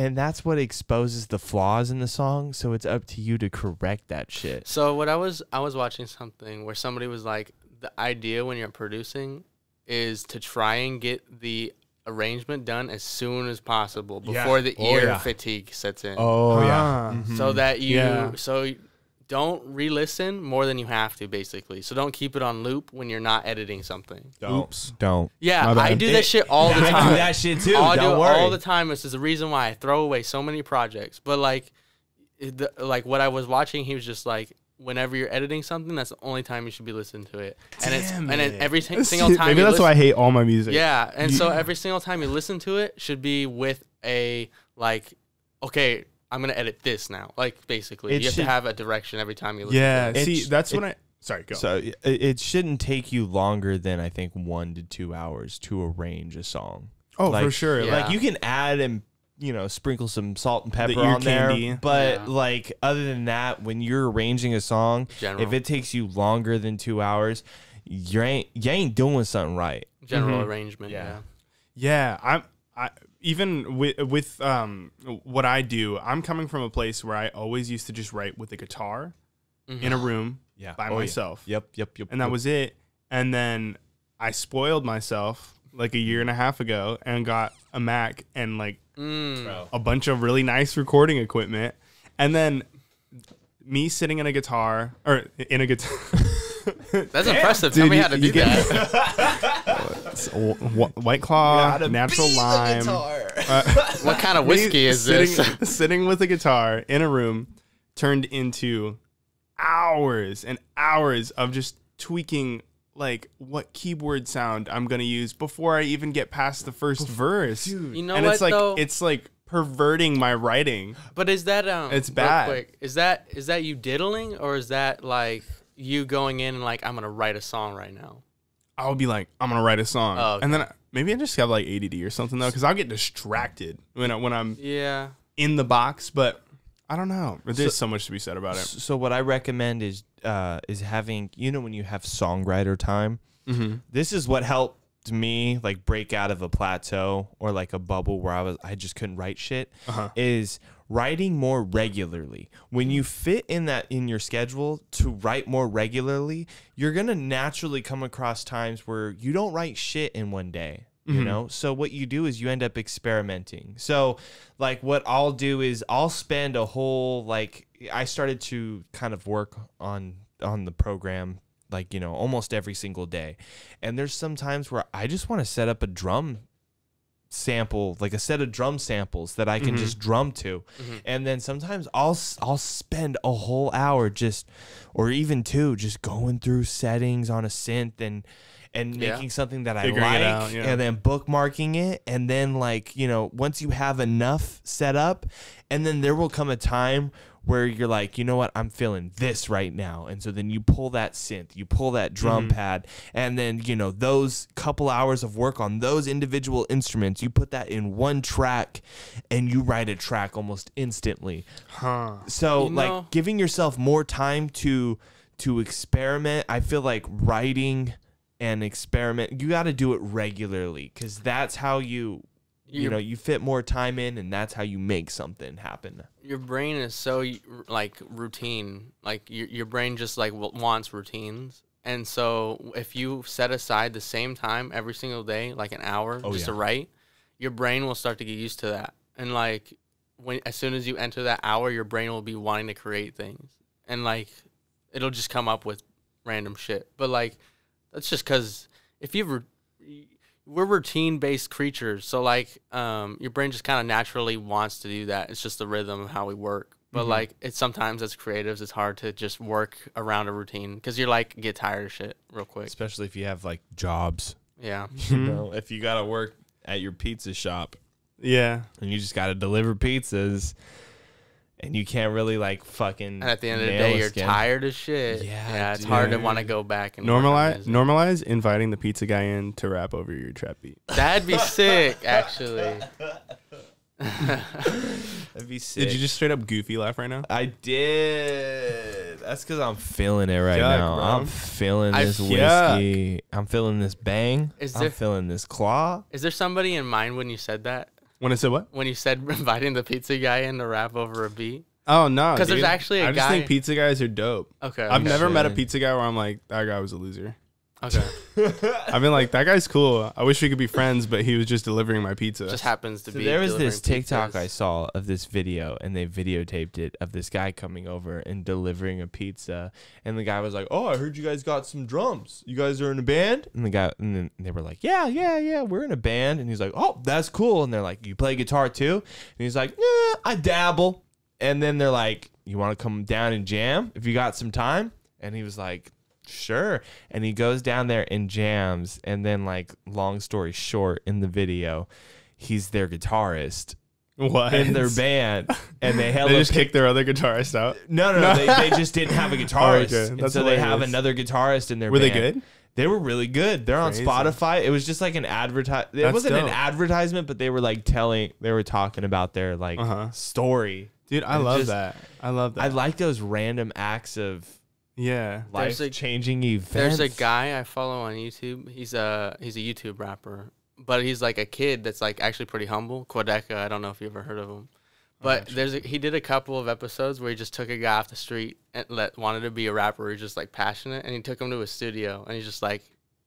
what exposes the flaws in the song, so it's up to you to correct that shit. So what I was watching something where somebody was like, the idea when you're producing is to try and get the arrangement done as soon as possible before the ear fatigue sets in. Oh Ah. So that you Yeah. so don't re-listen more than you have to, basically. So don't keep it on loop when you're not editing something. Don't. Yeah, I do that shit all the time. I do that shit too. I do Don't it worry. all the time. This is the reason why I throw away so many projects. But like what I was watching, he was just like, whenever you're editing something, that's the only time you should be listening to it. And then every single time. Maybe that's why I hate all my music. Yeah, and so every single time you listen to it should be with a like, okay, I'm gonna edit this now. Like basically, you have to have a direction every time you listen. Yeah, to it. see, that's when I. Sorry, go. So it shouldn't take you longer than I think 1 to 2 hours to arrange a song. Oh, like, for sure. Yeah. Like you can add and sprinkle some salt and pepper ear on candy. there, but like other than that, when you're arranging a song, if it takes you longer than 2 hours, you ain't doing something right. General arrangement. Yeah, I even with what I do, I'm coming from a place where I always used to just write with a guitar in a room by myself. Yep. And that was it. And then I spoiled myself like a year and a half ago and got a Mac and like a bunch of really nice recording equipment. And then me sitting in a guitar. That's impressive. Tell me how to do that. White Claw, natural lime. What kind of whiskey is this? Sitting with a guitar in a room turned into hours and hours of just tweaking like what keyboard sound I'm gonna use before I even get past the first verse. Dude. You know and what, it's like though? it's like perverting my writing. But is that it's real bad. Quick, is that you diddling, or is that like you going in and like, I'm gonna write a song right now? I'll be like, I'm gonna write a song, and then maybe I just have like ADD or something though, because I'll get distracted when I'm in the box. But I don't know. There's so much to be said about it. So what I recommend is having, when you have songwriter time, this is what helped me like break out of a plateau or like a bubble where I just couldn't write shit, is writing more regularly. When you fit in your schedule to write more regularly, you're going to naturally come across times where you don't write shit in one day. So what you do is you end up experimenting. So like what I'll do is I'll spend a whole, like, I started to kind of work on the program like, almost every single day. And there's some times where I just want to set up a drum sample, like a set of drum samples that I can just drum to. And then sometimes I'll spend a whole hour or even 2 just going through settings on a synth and making something that I Figuring like it out, and then bookmarking it. And then like, once you have enough set up, and then there will come a time where you're like, you know what, I'm feeling this right now. And so then you pull that synth, you pull that drum pad, and then, those couple hours of work on those individual instruments, you put that in one track and you write a track almost instantly. So like giving yourself more time to experiment. I feel like writing and experiment, you got to do it regularly, because that's how you fit more time in, and that's how you make something happen. Your brain is so like routine, like your brain just like wants routines. And so if you set aside the same time every single day, like an hour to write, your brain will start to get used to that. And like as soon as you enter that hour, your brain will be wanting to create things, and like it'll just come up with random shit. But like that's just because we're routine-based creatures, so like your brain just kind of naturally wants to do that. It's just the rhythm of how we work. But like it's sometimes as creatives, it's hard to just work around a routine, because you're like get tired of shit real quick. Especially if you have like jobs. Yeah. If you got to work at your pizza shop. Yeah. And you just got to deliver pizzas. And you can't really like fucking. And at the end of the day, you're tired as shit. Yeah, it's hard to want to go back and normalize inviting the pizza guy in to rap over your trap beat. That'd be sick, actually. That'd be sick. Did you just straight up goofy laugh right now? I did. That's because I'm feeling it right now. Bro. I'm feeling this whiskey. I'm feeling this bang. I'm feeling this claw. Is there somebody in mind when you said that? When I said what? When you said inviting the pizza guy in to rap over a beat? Oh, no. Because there's actually a guy. I just think pizza guys are dope. Okay. I've never met a pizza guy where I'm like, that guy was a loser. Okay. I've been like, that guy's cool. I wish we could be friends, but he was just delivering my pizza. Just happens to So be. there was this delivering TikTok pizzas. I saw of this video, and they videotaped it of this guy coming over and delivering a pizza. And the guy was like, "Oh, I heard you guys got some drums. You guys are in a band?" And then they were like, "Yeah, we're in a band." And he's like, "Oh, that's cool." And they're like, "You play guitar too?" And he's like, "Yeah, I dabble." And then they're like, "You want to come down and jam if you got some time?" And he was like, "Sure." And he goes down there and jams, and then, like, long story short, in the video, he's their guitarist What? in their band, and they held They just kicked their other guitarist out. no, they just didn't have a guitarist, Okay, and that's so they have hilarious. another guitarist in their Were they band. good? They were really good. They're Crazy. on Spotify. It was just like an advertise. It That's wasn't an dope. advertisement, but they were like they were talking about their like story. Dude, I And love just- that. I love that. I like those random acts of Yeah. There's a- life-changing events. There's a guy I follow on YouTube. He's a YouTube rapper, but he's like a kid that's like actually pretty humble. Quadeca, I don't know if you ever heard of him. But he did a couple of episodes where he just took a guy off the street and wanted to be a rapper. He's just like passionate, and he took him to a studio, and he's just like,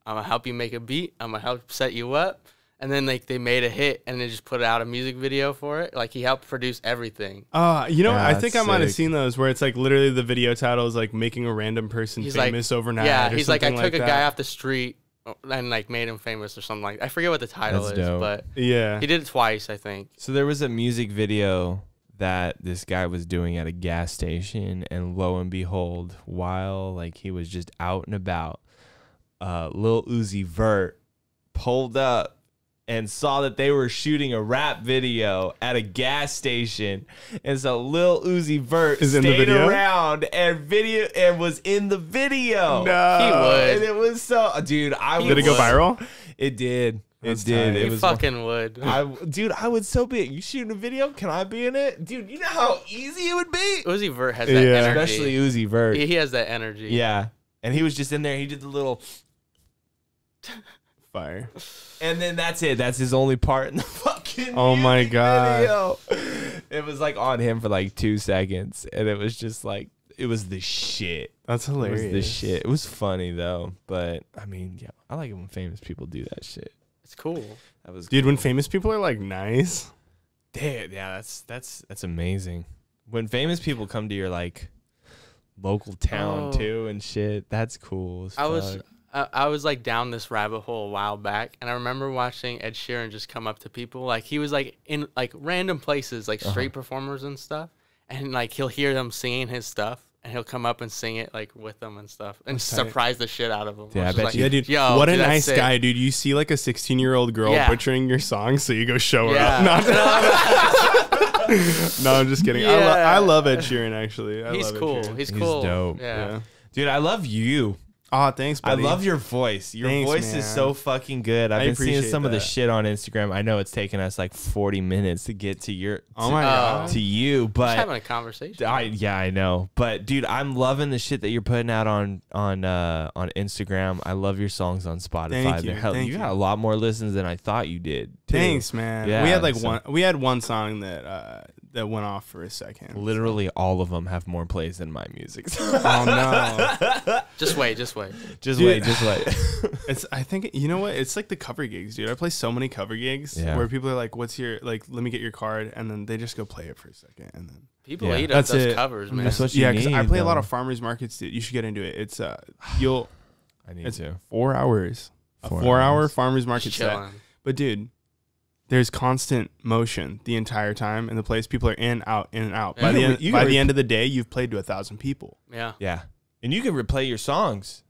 "I'm gonna help you make a beat. I'm gonna help set you up." And then like they made a hit, and they just put out a music video for it. Like he helped produce everything. You know, Yeah, I think I that's might have sick. seen those where it's like literally the video title is like making a random person He's like- famous overnight. Yeah, or he's like, I something took a that. guy off the street and like made him famous or something like. I forget what the title That's is, dope. but Yeah. he did it twice, I think. So there was a music video that this guy was doing at a gas station, and lo and behold, while like he was just out and about, Lil Uzi Vert pulled up and saw that they were shooting a rap video at a gas station, and so Lil Uzi Vert Is in the stayed video? around and was in the video. No. He would. And it was so, dude. Did it go viral? It did. That's It did. tight. It He was fucking would. Dude, I would so be. You shooting a video? Can I be in it? Dude, you know how easy it would be? Uzi Vert has that Yeah. energy. Especially Uzi Vert. He has that energy. Yeah. And he was just in there. He did the little, Fire. and then that's it. That's his only part in the fucking Oh my music God. video. It was like on him for like 2 seconds. And it was just like, it was the shit. That's It hilarious. was the shit. It was funny though. But I mean, yeah, I like it when famous people do that shit. It's cool. That was Dude, when famous people are like nice. Damn, yeah, that's amazing. When famous people come to your like local town Oh. too and shit, that's cool. As fuck. I was like down this rabbit hole a while back, and I remember watching Ed Sheeran just come up to people. Like he was like in like random places, like street performers and stuff, and like he'll hear them singing his stuff, and he'll come up and sing it like with them and stuff, and That's tight. surprise the shit out of them. Yeah, I was bet like, you- Yeah, dude. Yo, what a dude, that's nice sick. guy, dude. You see like a 16-year-old girl Yeah. butchering your song, so you go show her Yeah. up. No, I'm just kidding. Yeah. I love Ed Sheeran, actually. I He's love Ed cool. Sheeran. He's He's cool. dope. Yeah. Dude, I love you. Oh, thanks, buddy. I love your voice. Your Thanks, voice is man. so fucking good. I've I been seeing appreciate some of the that. shit on Instagram. I know it's taken us like 40 minutes to get to your Oh my God. to you, Just but having a conversation. I know. But dude, I'm loving the shit that you're putting out on Instagram. I love your songs on Spotify. Thank you, They're hell- thank you you. got a lot more listens than I thought you did. too. Thanks, man. Yeah, we had like so- we had one song that went off for a second. Literally all of them have more plays than my music. Oh no. Just wait. just Dude. wait, just wait. I think you know what? It's like the cover gigs, dude. I play so many cover gigs Yeah. where people are like, "What's your like? Let me get your card," and then they just go play it for a second, and then People Yeah. eat up That's those it. covers, man. That's what you yeah, because I need, play a lot though. of farmers markets, dude. You should get into it. It's I need it's to. 4 hours, a 4 4-hour hours. farmers market Just set. chilling. But dude, there's constant motion the entire time in the place. People are in, out, in and out. By Yeah. the You end, can by re- the end of the day, you've played to 1,000 people. Yeah. Yeah. And you can replay your songs.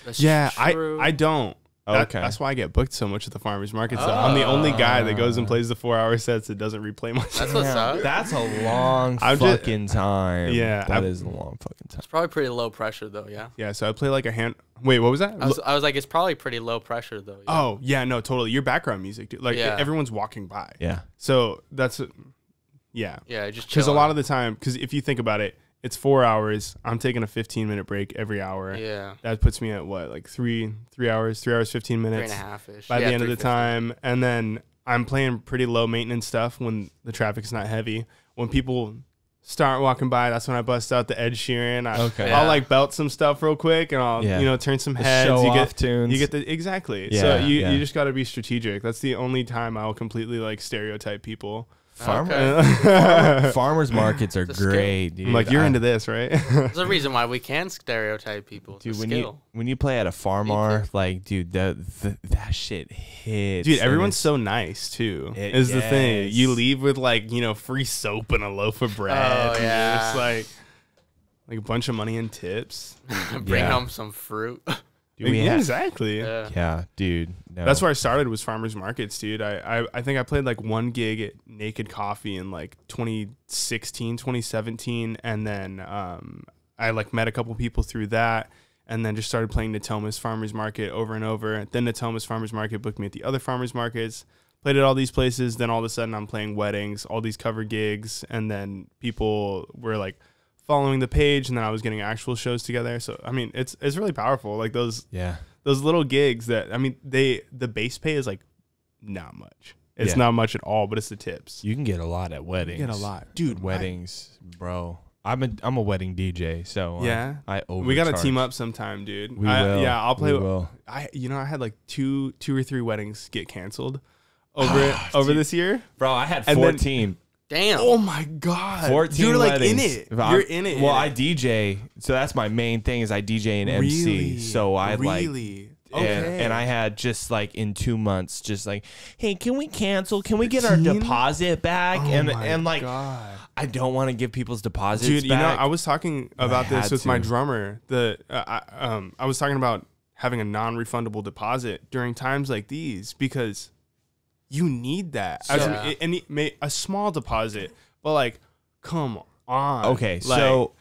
That's Yeah, true. I don't. Okay. That's why I get booked so much at the farmers market. So I'm the only guy that goes and plays the 4-hour sets that doesn't replay my That's what's Damn, up. That's a long I'm just- fucking time. Yeah, That is a long fucking time. It's probably pretty low pressure though. Yeah. Yeah, so I play like a hand. Wait, what was that? I was like, it's probably pretty low pressure though. Yeah. Oh yeah, no, totally. Your background music, dude. Like Yeah. everyone's walking by. Yeah. So that's, yeah. Yeah, just Because a chilling. lot of the time, because if you think about it, it's 4 hours. I'm taking a 15-minute break every hour. Yeah. That puts me at what, like three hours, 15 minutes 3.5 ish. by the end of the time. And then I'm playing pretty low maintenance stuff when the traffic's not heavy. When people start walking by, that's when I bust out the Ed Sheeran. Okay. I'll like belt some stuff real quick, and I'll Yeah. you know turn some The heads. show You off get tunes. You get the exactly. Yeah, So you yeah. just got to be strategic. That's the only time I'll completely like stereotype people. Farmers markets are It's a skill. great, dude. I'm like, you're into this, right? There's a reason why we can stereotype people. It's Dude, a when skill. you play at a farmer, too. like, dude, that shit hits. Dude, and everyone's it's- so nice too. Is the thing. yes. You leave with like, you know, free soap and a loaf of bread. Oh, and yeah. you're just like a bunch of money in tips. Bring Yeah. home some fruit. Dude, we yeah, have- exactly. Yeah. Yeah, dude. No. That's where I started, was farmers markets, dude. I think I played like one gig at Naked Coffee in like 2016, 2017. And then I like met a couple people through that, and then just started playing Natomas Farmers Market over and over. Then Natomas Farmers Market booked me at the other farmers markets. Played at all these places. Then all of a sudden I'm playing weddings, all these cover gigs. And then people were like following the page, and then I was getting actual shows together. So, I mean, it's really powerful. Like those little gigs that, I mean, the base pay is like not much. It's Yeah. not much at all, but it's the tips. You can get a lot at weddings. get a lot. Dude, Weddings, bro. I'm a wedding DJ, so Yeah. I overcharge. We got to team up sometime, dude. We will. Yeah, I'll play. We will. I had like two or three weddings get canceled over this year. Bro, I had And then- 14. Damn. Oh my god. 14 You're like weddings. in it. If I'm- You're in it. Well, I DJ, so that's my main thing is I DJ and MC. Really? So I like really. Okay. and I had just like in 2 months, just like, hey, can we cancel? Can we get our 15? deposit back? Oh and my like, God. I don't want to give people's deposits Dude, you know, back. I was talking about I this had with my to. drummer. I was talking about having a non-refundable deposit during times like these, because you need that. Yeah. A small deposit, but like, come on. Okay, Like, so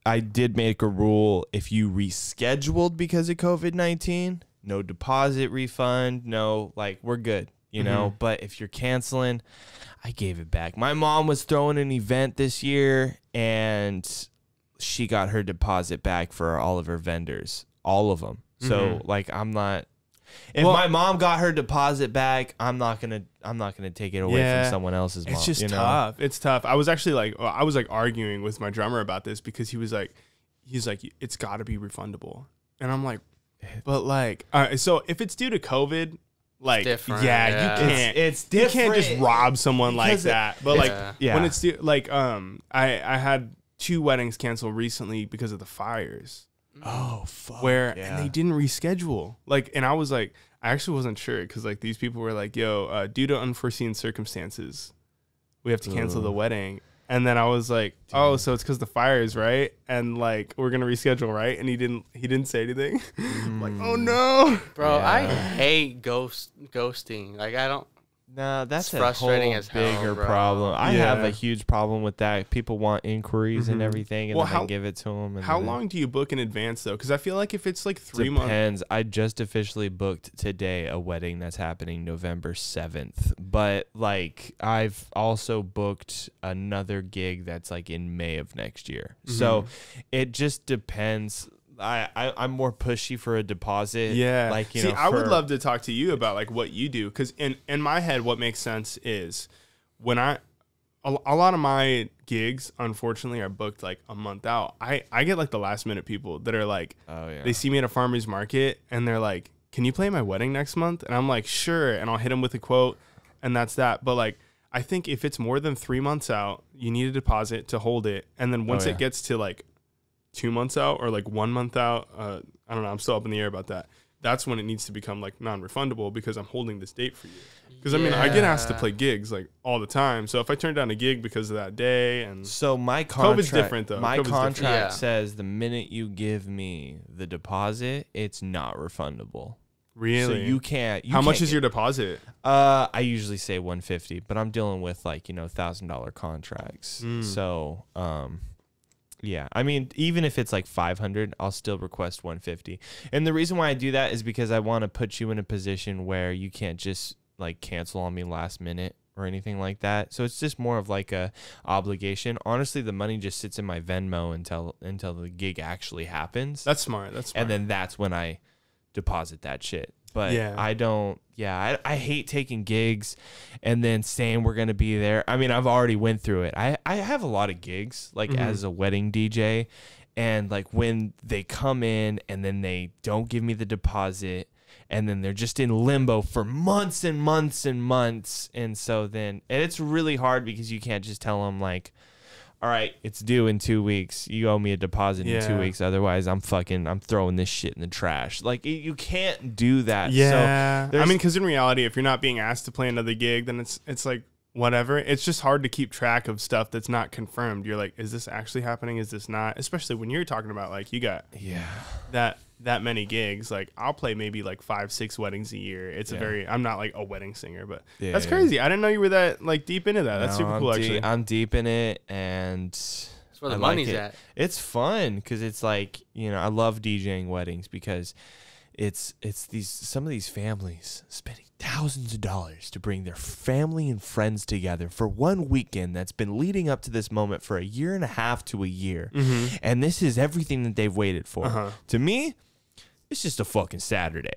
I did make a rule: if you rescheduled because of COVID-19, no deposit refund, no, like, we're good, you know. But if you're canceling, I gave it back. My mom was throwing an event this year, and she got her deposit back for all of her vendors, all of them. So like, I'm not. If Well, my mom got her deposit back, I'm not gonna take it away Yeah. from someone else's mom. it's just you know? tough. It's tough. I was actually arguing with my drummer about this, because he's like, it's got to be refundable, and I'm like, but like, so if it's due to COVID, like, different, yeah, yeah. you can't. It's You different. can't just rob someone like Because that. But like, Yeah. when it's due, like, I had 2 weddings canceled recently because of the fires, Oh fuck. and they didn't reschedule. Like, and I was like, I actually wasn't sure, because like these people were like, yo, due to unforeseen circumstances, we have to cancel the wedding. And then I was like, oh, so it's because the fires, right? And like, we're gonna reschedule, right? And he didn't say anything. I'm like, oh no. Bro, Yeah. I hate ghosting. Like, I don't. Nah, that's It's a frustrating whole as hell, bigger bro. problem. I Yeah. have a huge problem with that. People want inquiries and everything, and Well, then how- I give it to them. And How then long do you book in advance though? Because I feel like if it's like 3 months. Depends. I just officially booked today a wedding that's happening November 7th. But like, I've also booked another gig that's like in May of next year. So it just depends. I'm more pushy for a deposit. Yeah. Like, you See, know, I would for- love to talk to you about like what you do, because in my head, what makes sense is when a lot of my gigs, unfortunately, are booked like a month out. I get like the last minute people that are like, Oh yeah. they see me at a farmer's market and they're like, can you play my wedding next month? And I'm like, sure. And I'll hit them with a quote, and that's that. But like, I think if it's more than 3 months out, you need a deposit to hold it. And then once yeah. it gets to like 2 months out or like 1 month out, I don't know, I'm still up in the air about that. That's when it needs to become like non-refundable, because I'm holding this date for you. Because I mean, I get asked to play gigs like all the time. So if I turn down a gig because of that day, and So my contract, COVID's different, though. My COVID's different. contract Yeah. says the minute you give me the deposit, it's not refundable. really, So you can't. how much is your deposit? I usually say 150, but I'm dealing with like, you know, $1,000 contracts. So yeah, I mean, even if it's like 500, I'll still request 150. And the reason why I do that is because I want to put you in a position where you can't just like cancel on me last minute or anything like that. So it's just more of like a obligation. Honestly, the money just sits in my Venmo until the gig actually happens. That's smart. That's smart. And then that's when I deposit that shit. But Yeah. I don't yeah, I hate taking gigs and then saying we're going to be there. I mean, I've already went through it. I have a lot of gigs like as a wedding DJ, and like when they come in and then they don't give me the deposit, and then they're just in limbo for months and months and months. And so then, and it's really hard because you can't just tell them like, all right, it's due in 2 weeks. You owe me a deposit in 2 weeks. Otherwise, I'm throwing this shit in the trash. Like, you can't do that. Yeah. So I mean, because in reality, if you're not being asked to play another gig, then it's like, whatever. It's just hard to keep track of stuff that's not confirmed. You're like, is this actually happening? Is this not? Especially when you're talking about, like, you got that many gigs. Like, I'll play maybe like 5-6 weddings a year. It's I'm not like a wedding singer, but that's crazy. I didn't know you were that like deep into that. That's super cool, actually. I'm deep in it, and that's where the money's at. It's fun because it's like, you know, I love DJing weddings because it's some of these families spending thousands of dollars to bring their family and friends together for one weekend that's been leading up to this moment for a year and a half to a year. And this is everything that they've waited for. To me, it's just a fucking Saturday.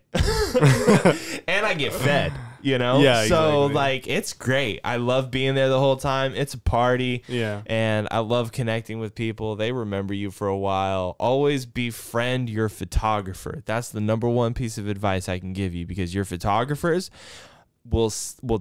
And I get fed, you know? Yeah, so, exactly. like, it's great. I love being there the whole time. It's a party. Yeah. And I love connecting with people. They remember you for a while. Always befriend your photographer. That's the #1 piece of advice I can give you, because your photographers will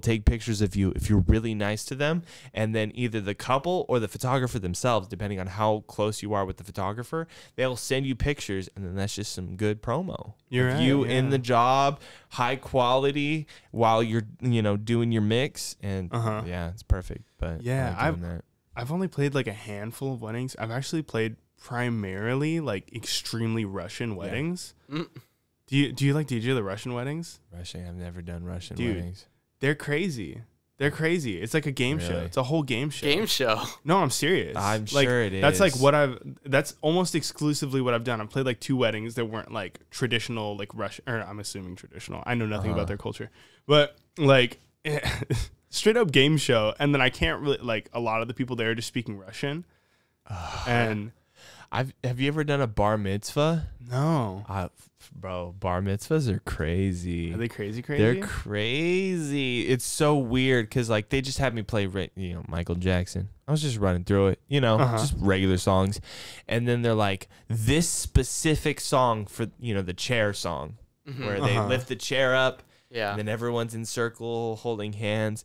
take pictures of you if you're really nice to them, and then either the couple or the photographer themselves, depending on how close you are with the photographer, they'll send you pictures, and then that's just some good promo. You're right, you in the job, high quality, while you're, you know, doing your mix, and yeah, it's perfect. But yeah, I like doing that. I've only played like a handful of weddings. I've actually played primarily like extremely Russian weddings. Do you like DJ the Russian weddings? Russian, I've never done Russian Dude, weddings. They're crazy. They're crazy. It's like a game show. Really? It's a whole game show. Game show. No, I'm serious. I'm like, sure it is. That's like that's almost exclusively what I've done. I've played like 2 weddings that weren't like traditional, like Russian, or I'm assuming traditional. I know nothing about their culture, but like straight up game show. And then I can't really, like, a lot of the people there are just speaking Russian. And have you ever done a bar mitzvah? no. Bro, bar mitzvahs are crazy. Are they crazy? They're crazy. It's so weird because, like, they just had me play, you know, Michael Jackson. I was just running through it, you know, just regular songs. And then they're like, this specific song for, you know, the chair song, where they lift the chair up. Yeah. And then everyone's in circle holding hands.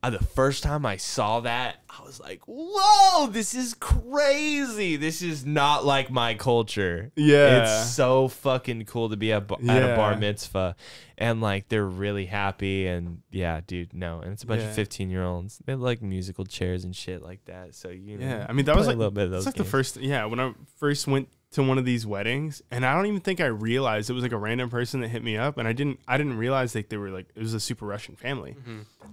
The first time I saw that, I was like, whoa, this is crazy. This is not like my culture. Yeah. It's so fucking cool to be at a bar mitzvah. And, like, they're really happy. And, yeah, dude, no. And it's a bunch of 15-year-olds. They like musical chairs and shit like that. So, you know. Yeah. I mean, that was like, a little bit of those that's like games. the first, when I first went to one of these weddings, and I don't even think I realized it was like a random person that hit me up, and I didn't realize like they were like, it was a super Russian family.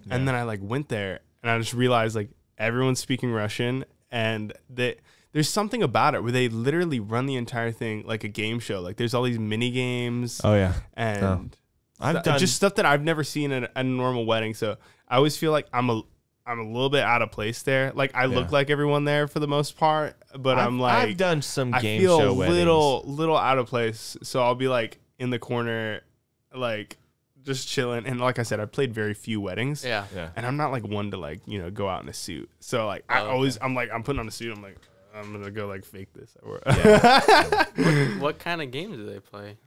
And then I like went there, and I just realized like everyone's speaking Russian, and there's something about it where they literally run the entire thing like a game show. Like, there's all these mini games. Oh yeah. And I've done just stuff that I've never seen at a normal wedding. So I always feel like I'm a little bit out of place there. Like, I look like everyone there for the most part, but I've done some game show show weddings. little out of place. So I'll be like in the corner, like just chilling. And like I said, I've played very few weddings. Yeah. And I'm not like one to like, you know, go out in a suit. So like I'm putting on a suit. I'm like, I'm going to go like fake this. What kind of games do they play?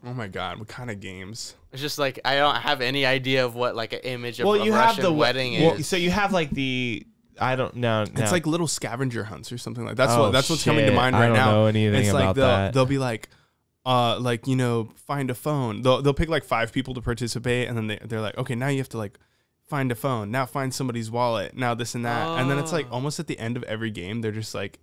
Oh my God, what kind of games? It's just like, I don't have any idea of what like an image of a you Russian have the wedding is. So you have like I don't know. It's like little scavenger hunts or something like that. That's what's coming to mind right now. I don't know anything it's about like that. They'll be like, you know, find a phone. They'll pick like 5 people to participate, and then they're like, okay, now you have to like find a phone. Now find somebody's wallet. Now this and that. And then it's like almost at the end of every game, they're just like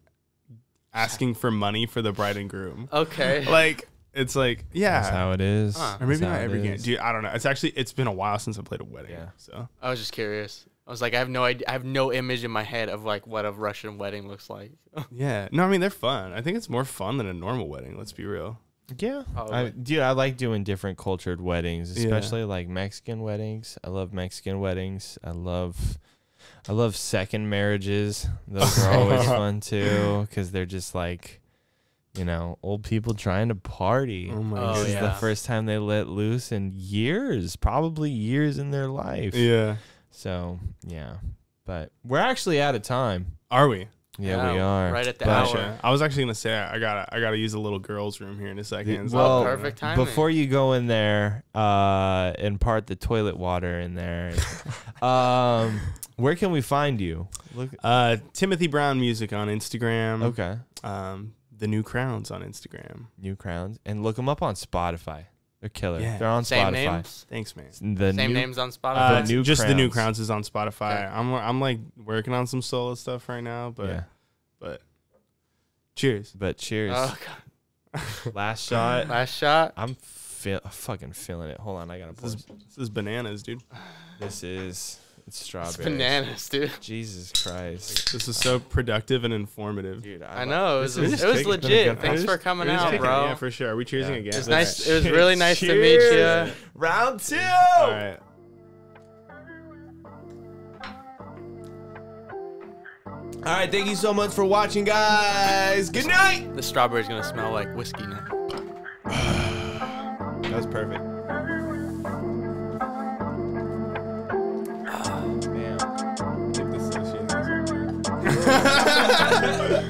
asking for money for the bride and groom. Okay. Like, it's like, yeah. That's how it is. Or maybe not every game. Dude, I don't know. It's been a while since I played a wedding. Yeah. So I was just curious. I was like, I have no idea. I have no image in my head of like what a Russian wedding looks like. yeah. No, I mean, they're fun. I think it's more fun than a normal wedding. Let's be real. Yeah. I like doing different cultured weddings, especially like Mexican weddings. I love Mexican weddings. I love second marriages. Those are always fun too, because they're just like, You know, old people trying to party. Oh my Oh, This is yeah. the first time they let loose in years, probably years in their life. Yeah. So, yeah. But we're actually out of time. Are we? Yeah, we are. Right at the But- hour. Gotcha. I was actually gonna say I gotta use a little girl's room here in a second. Well, perfect timing. Before you go in there and part the toilet water in there, where can we find you? Look. Timothy Brown Music on Instagram. Okay. The New Crowns on Instagram. New Crowns. And look them up on Spotify. They're killer. Yeah. They're on Same Spotify. names. Thanks, man. The Same new, names on Spotify. New Just the New Crowns. Crowns is on Spotify. Okay. I'm like working on some solo stuff right now, but Yeah. cheers. But cheers. Oh, God. Last shot. Last shot. I'm fucking feeling it. Hold on. I got to pour. This is bananas, dude. This is It's strawberries. bananas, dude. Jesus Christ. This is so productive and informative. Dude, I know. It was, this is- it was it's been a legit. good Thanks one. for coming We're just out, kicking it. bro. Yeah, for sure. Are we cheersing Yeah. again? It was nice. It was really nice to meet Cheers. you. Round 2. All right. All right, thank you so much for watching, guys. Good night. The strawberry's gonna smell like whiskey now. That was perfect. Man. Take this shit.